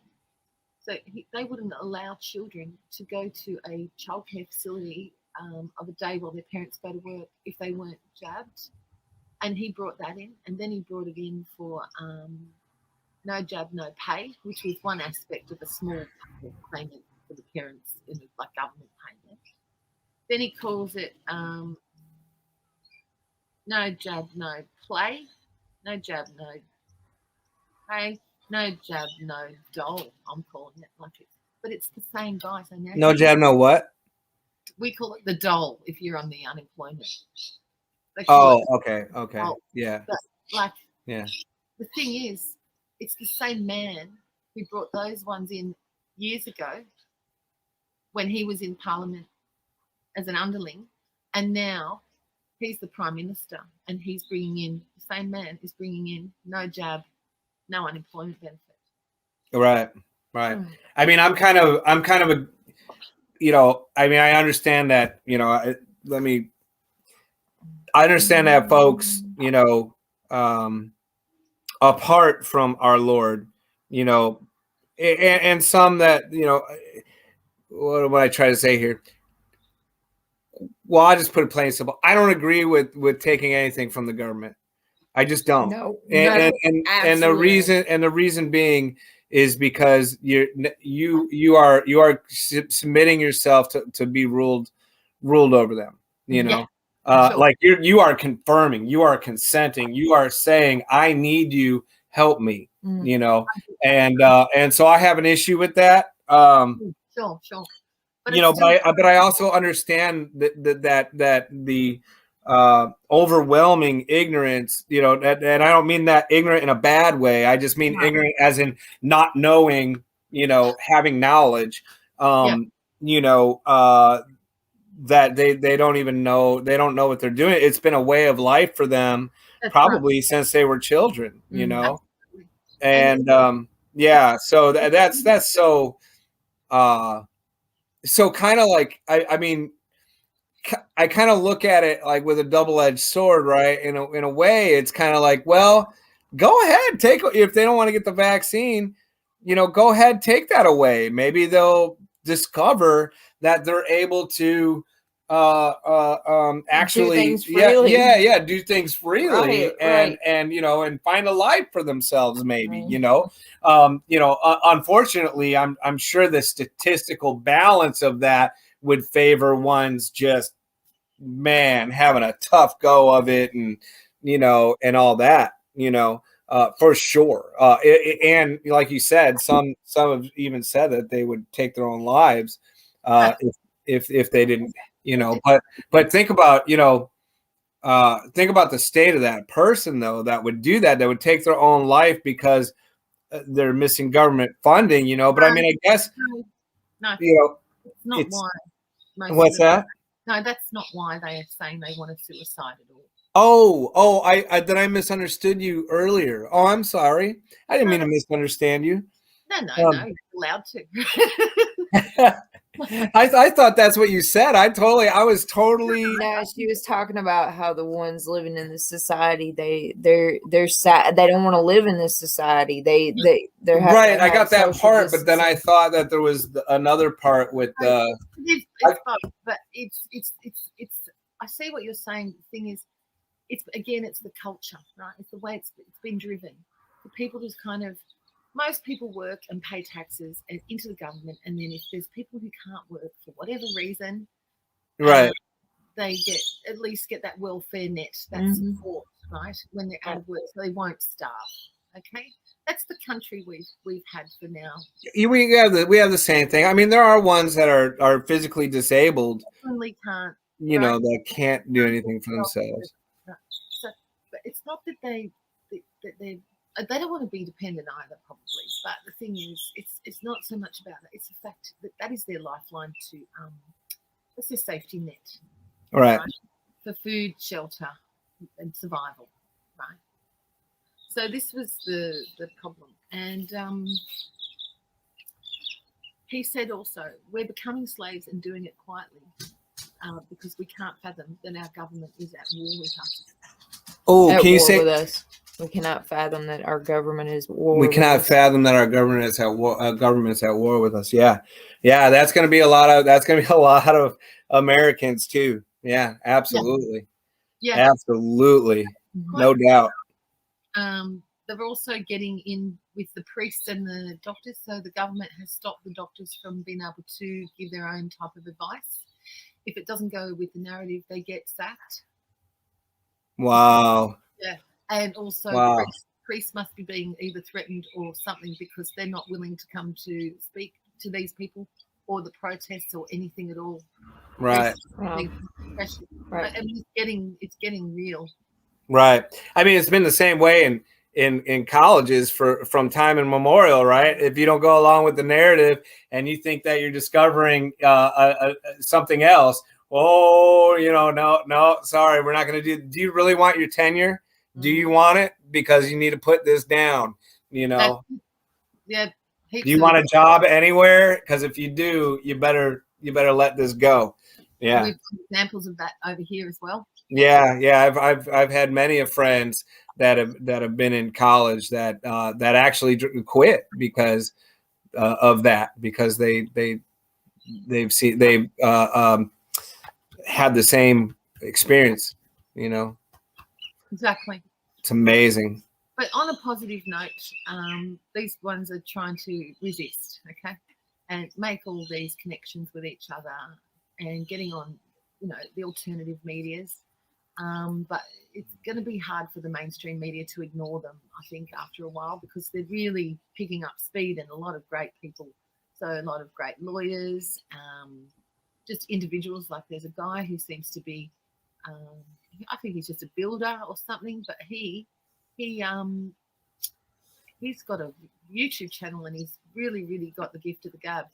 So they wouldn't allow children to go to a childcare facility of a day while their parents go to work if they weren't jabbed. And he brought that in, and then he brought it in for no jab, no pay, which was one aspect of a small payment for the parents in like government payment. Then he calls it no jab, no play, no jab, no pay, no jab, no dole. I'm calling it like it, but it's the same guy. So now No jab, no what? We call it the dole if you're on the unemployment. They call Oh, it okay, dole. yeah, But like, yeah. the thing is, it's the same man who brought those ones in years ago when he was in Parliament as an underling, and now he's the Prime Minister, and he's bringing in, the same man is bringing in no jab, no unemployment benefit. Right. I mean, I'm kind of a, I mean, I understand that, I understand that, folks, apart from our Lord, and some that, what am I trying to say here? Well, I'll just put it plain and simple. I don't agree with taking anything from the government. I just don't. No, and the reason being is because you are submitting yourself to be ruled over them. Sure. Like you are confirming, you are consenting, you are saying, I need you, help me. And so I have an issue with that. Sure. But I also understand that the overwhelming ignorance, and I don't mean that ignorant in a bad way. I just mean ignorant as in not knowing, having knowledge, that they don't even know, they don't know what they're doing. It's been a way of life for them, probably since they were children, Absolutely. and so that's so kind of like, I mean, I kind of look at it like with a double-edged sword, right? In a way, it's kind of like, well, go ahead, if they don't want to get the vaccine, go ahead, take that away. Maybe they'll discover that they're able to actually do things freely, and find a life for themselves, maybe. Unfortunately, I'm sure the statistical balance of that would favor ones just, man, having a tough go of it, and and all that, for sure. And like you said, some have even said that they would take their own lives if they didn't, but think about the state of that person, though, that would do that would take their own life because they're missing government funding, but I mean, I guess no, it's not why. What's that? No, that's not why they are saying they want to suicide at Oh, all. I misunderstood you earlier. Oh, I'm sorry. I didn't mean to misunderstand you. No, you're allowed to. I thought that's what you said. I was totally. No, she was talking about how the ones living in this society, they're sad. They don't want to live in this society. They're right. I got that part, but then I thought that there was another part with the. It's both, but it's. I see what you're saying. The thing is, it's the culture, right? It's the way it's been driven. The people just kind of. Most people work and pay taxes and into the government, and then if there's people who can't work for whatever reason, right, they at least get that welfare net, that support, right, when they're out of work, so they won't starve. Okay, that's the country we've had for now. We have the same thing. I mean, there are ones that are physically disabled, definitely can't, that can't do anything for themselves. So, but it's not that they don't want to be dependent either, probably. But the thing is, it's not so much about it. It's the fact that is their lifeline to it's a safety net, Right. for food, shelter, and survival, right? So this was the problem, and he said also, we're becoming slaves and doing it quietly because we can't fathom that our government is at war with us. Oh, At can you war say? with us. We cannot fathom that our government is at war. We with cannot us. fathom that our government is at war. Government's at war with us. Yeah, yeah. That's going to be a lot of. That's going to be a lot of Americans too. Yeah, absolutely, Yeah, absolutely, no doubt. they're also getting in with the priests and the doctors. So the government has stopped the doctors from being able to give their own type of advice. If it doesn't go with the narrative, they get sacked. Wow. Yeah, and also Wow. priests must be being either threatened or something because they're not willing to come to speak to these people or the protests or anything at all. Right. Right. And it's getting real. Right. I mean, it's been the same way in colleges from time immemorial, right? If you don't go along with the narrative and you think that you're discovering something else, oh, no, sorry, we're not going to do. Do you really want your tenure? Do you want it? Because you need to put this down. Yeah. Do you want a job anywhere? Because if you do, you better let this go. Yeah. We've got examples of that over here as well. Yeah. I've had many of friends that have been in college that actually quit because of that, because they've had the same experience. Exactly. It's amazing. But on a positive note, these ones are trying to resist, okay, and make all these connections with each other and getting on, the alternative medias. But it's going to be hard for the mainstream media to ignore them, I think, after a while, because they're really picking up speed and a lot of great people. So a lot of great lawyers, just individuals. Like there's a guy who seems to be, I think he's just a builder or something, but he's got a YouTube channel and he's really, really got the gift of the gab.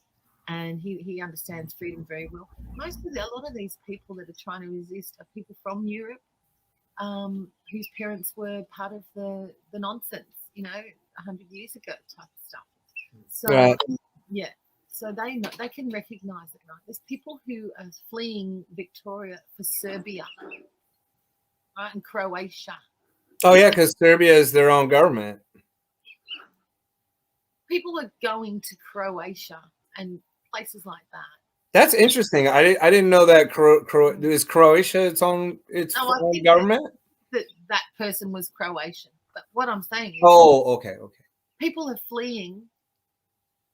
And he understands freedom very well. A lot of these people that are trying to resist are people from Europe, whose parents were part of the nonsense, 100 years ago type of stuff. So right. Yeah, so they can recognise it. Right? There's people who are fleeing Victoria for Serbia, right, and Croatia. Oh yeah, because Serbia is their own government. People are going to Croatia and places like that. That's interesting. I didn't know that. Is Croatia its own government? That person was Croatian, but what I'm saying is, okay. People are fleeing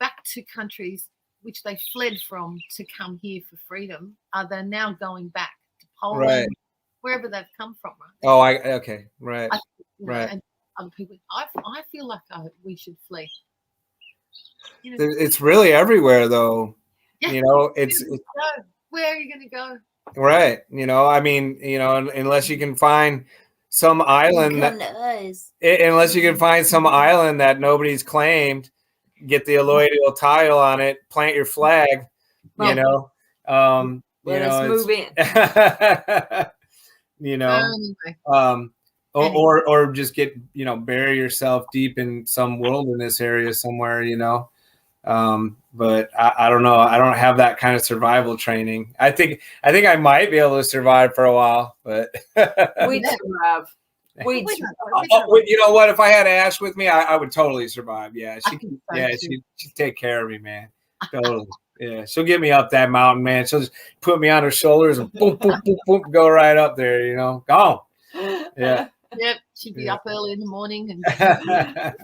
back to countries which they fled from to come here for freedom. They're now going back to Poland, right, wherever they've come from. Right? Okay, right, right. And other people, I feel like we should flee. It's really everywhere, though. Yeah. Where are you going to go? Right. I mean, unless you can find some island unless you can find some island that nobody's claimed, get the alloidial title on it, plant your flag, let us move in. Or just get, bury yourself deep in some wilderness area somewhere, but I don't know. I don't have that kind of survival training. I think I might be able to survive for a while, but we'd survive. You know what? If I had Ash with me, I would totally survive. Yeah, she'd take care of me, man. Totally. Yeah, she'll get me up that mountain, man. She'll just put me on her shoulders and boom, boom, boom, boom, go right up there. Gone. Yeah. Yep, she'd be up early in the morning and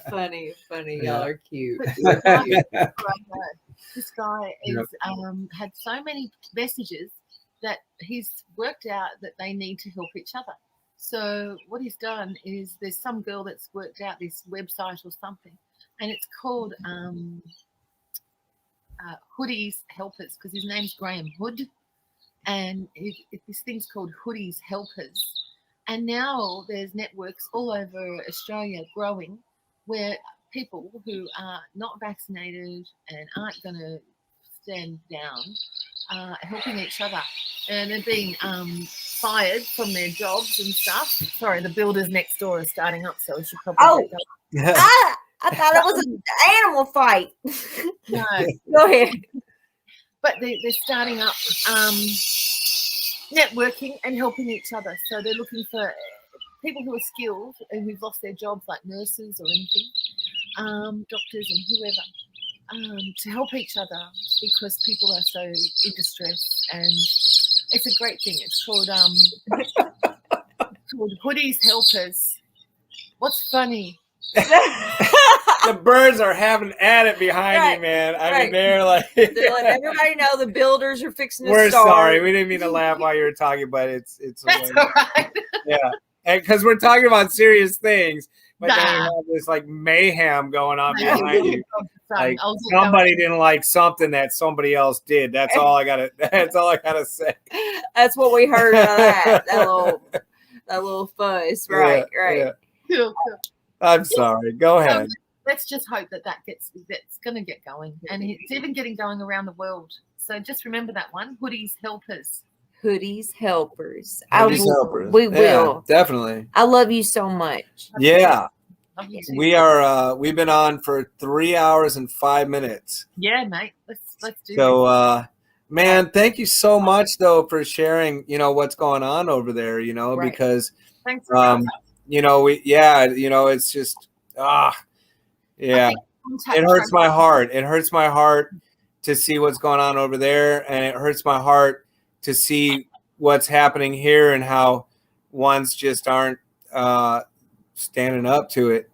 funny. Y'all are cute. This guy is had so many messages that he's worked out that they need to help each other. So what he's done is there's some girl that's worked out this website or something, and it's called Hoodies Helpers, because his name's Graham Hood, and this thing's called Hoodies Helpers. And now there's networks all over Australia growing where people who are not vaccinated and aren't going to stand down helping each other, and they're being fired from their jobs and stuff. Sorry, the builders next door are starting up, so we should probably. Oh. get going. I thought it was an animal fight. No, Go ahead. but they're starting up networking and helping each other. So they're looking for people who are skilled and who've lost their jobs, like nurses or anything, doctors and whoever, to help each other because people are so in distress. And it's a great thing. It's called called Hoodies Helpers. What's funny? The birds are having at it behind Right, you, man. I mean, right. they're like, They're letting everybody know the builders are fixing to we're start. sorry. We didn't mean to laugh while you were talking, but it's That's hilarious. all right. Yeah, and because we're talking about serious things, but then Nah. you have this like mayhem going on behind you. Like I'll get going. somebody didn't like something that somebody else did. That's all I gotta. That's all I gotta say. That's what we heard out of that little fuzz. Right, Yeah, right. yeah. Cool, cool. I'm sorry. Go ahead. Let's just hope that's going to get going, and it's even getting going around the world. So just remember that one: Hoodies Helpers. Hoodies helpers. Hoodies helpers. We Yeah, will. definitely. I love you so much. Yeah, Love you too. we are. We've been on for 3 hours and 5 minutes. Yeah, mate. Let's do So, man, thank you so much though for sharing. What's going on over there. Right. Because this. Thanks for coming. it's just yeah. It hurts my heart. It hurts my heart to see what's going on over there, and it hurts my heart to see what's happening here and how ones just aren't standing up to it.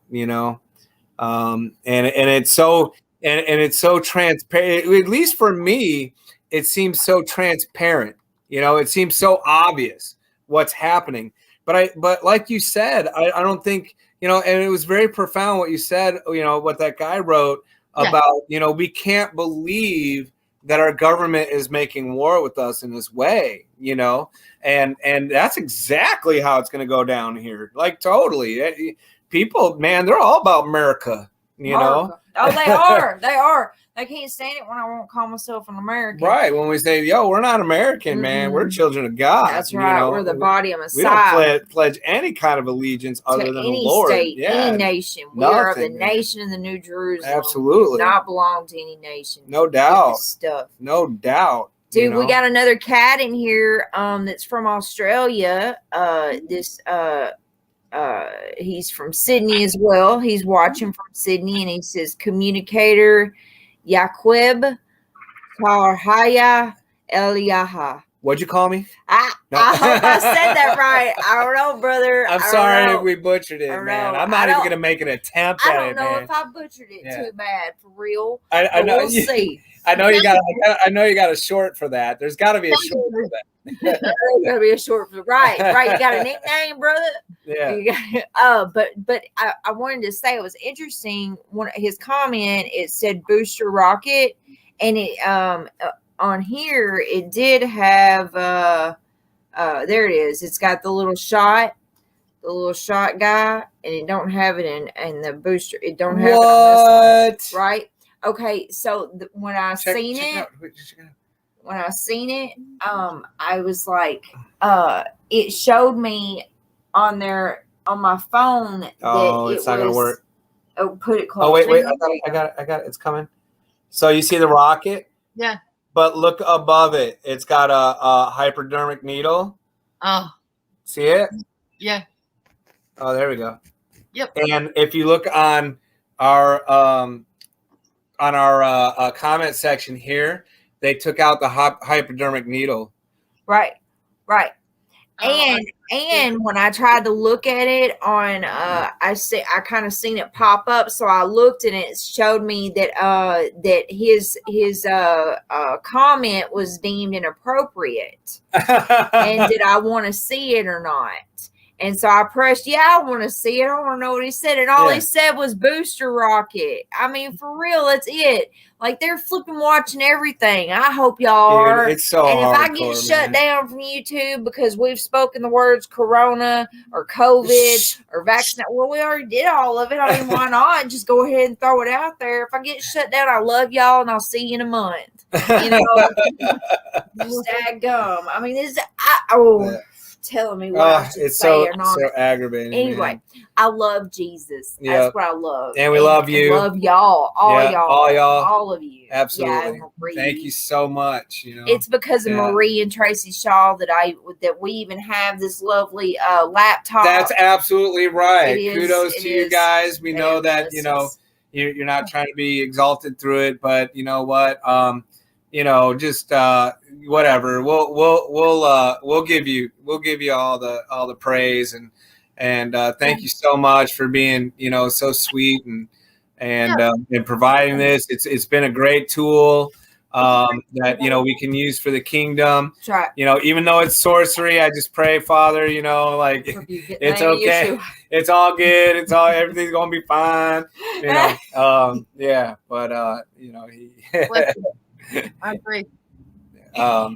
And it's so and it's so transparent. At least for me, it seems so transparent. It seems so obvious what's happening. But like you said, I don't think. And it was very profound what you said, what that guy wrote about, we can't believe that our government is making war with us in this way, and that's exactly how it's going to go down here. Like totally. People, man, they're all about America, America. Oh, they are. They are. They can't stand it when I won't call myself an American. Right. When we say, yo, we're not American, man. We're children of God. That's right. We're the body of We Messiah. don't pledge any kind of allegiance other To than any the Lord. state, any nation. We are of the Nothing, man. nation in the New Jerusalem. Absolutely. We do not belong to any nation. No With doubt. this stuff. No doubt. Dude, we got another cat in here that's from Australia. He's from Sydney as well. He's watching from Sydney, and he says, communicator Yaqub Tarhaya Eliyaha. What'd you call me? I hope I said that right. I don't know, brother. I'm I don't sorry know. if we butchered it, I don't man. know. I'm I not even don't- going to make an attempt I at don't it, know man. if I butchered it Yeah. too bad, for real. I But know. we'll see. I know you got. I know you got a short for that. There's got to be a short for that. There's gotta be a short for right. You got a nickname, brother. Yeah. You got, but I wanted to say it was interesting. One his comment, it said booster rocket, and it on here it did have there it is. It's got the little shot guy, and it don't have it in the booster. It don't have it on this one, right? Okay, so when I seen it. When I seen it, I was like, it showed me on my phone that Oh, it's not gonna work. Oh, put it close. Oh wait, I got it. It's coming. So you see the rocket? Yeah. But look above it. It's got a hypodermic needle. Oh, See it? yeah. Oh, there we go. Yep. And if you look on our comment section here, they took out the hypodermic needle. Right. Oh, And when I tried to look at it on, I kind of seen it pop up, so I looked and it showed me that that his comment was deemed inappropriate, and did I want to see it or not? And so I pressed, I want to see it. I want to know what he said. And all Yeah. he said was booster rocket. I mean, for real, that's it. Like, they're flipping watching everything. I hope y'all are. Dude, it's so And if I hardcore, get shut man. down from YouTube because we've spoken the words corona or COVID or vaccine, well, we already did all of it. I mean, why not? Just go ahead and throw it out there. If I get shut down, I love y'all and I'll see you in a month. You know, gum. I mean, Yeah. telling me what I should It's say so or not. aggravating. Anyway, man. I love Jesus. Yep. That's what I love. And we love you. Love y'all. All Yeah, y'all. all y'all. All of you. Absolutely. Yeah, Marie. Thank you so much. You know, It's because of Yeah. Marie and Tracy Shaw that we even have this lovely laptop. that's absolutely right. It is, Kudos it to you is. guys. We know that, It you know, is. you're not trying to be exalted through it, but you know what? You know, just whatever. We'll give you all the praise and thank you so much for being, you know, so sweet and providing this. It's been a great tool that, you know, we can use for the kingdom. That's right. You know, even though it's sorcery, I just pray, Father, you know, like it's okay. It's all good. Everything's gonna be fine. You know, yeah. But you know, I agree.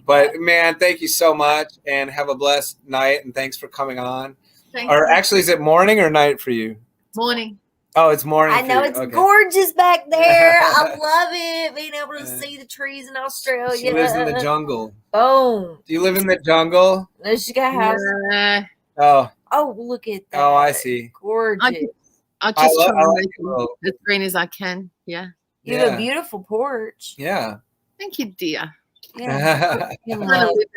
but man, thank you so much, and have a blessed night, and thanks for coming on. Thank Or you. actually, is it morning or night for you? Morning. Oh, it's morning. I for know you. it's Okay. gorgeous back there. I love it. Being able to see the trees in Australia. She lives in the jungle. Boom. Do you live in the jungle? No, she got a house. Oh, Oh, look at that. oh, I see. Gorgeous. I just try I and like make it. Well, it as green as I can. Yeah. You have yeah. a beautiful porch. Yeah. Thank you, dear. Yeah. In I'm gonna love. live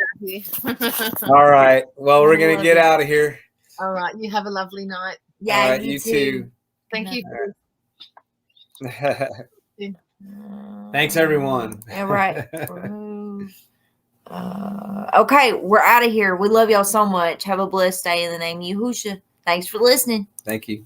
out here. All right. Well, we're gonna Love get it. out of here. All right. You have a lovely night. Yeah, All right, you you too. Thank you. Thanks, everyone. Yeah, right. Okay, we're out of here. We love y'all so much. Have a blessed day in the name of Yahushua. Thanks for listening. Thank you.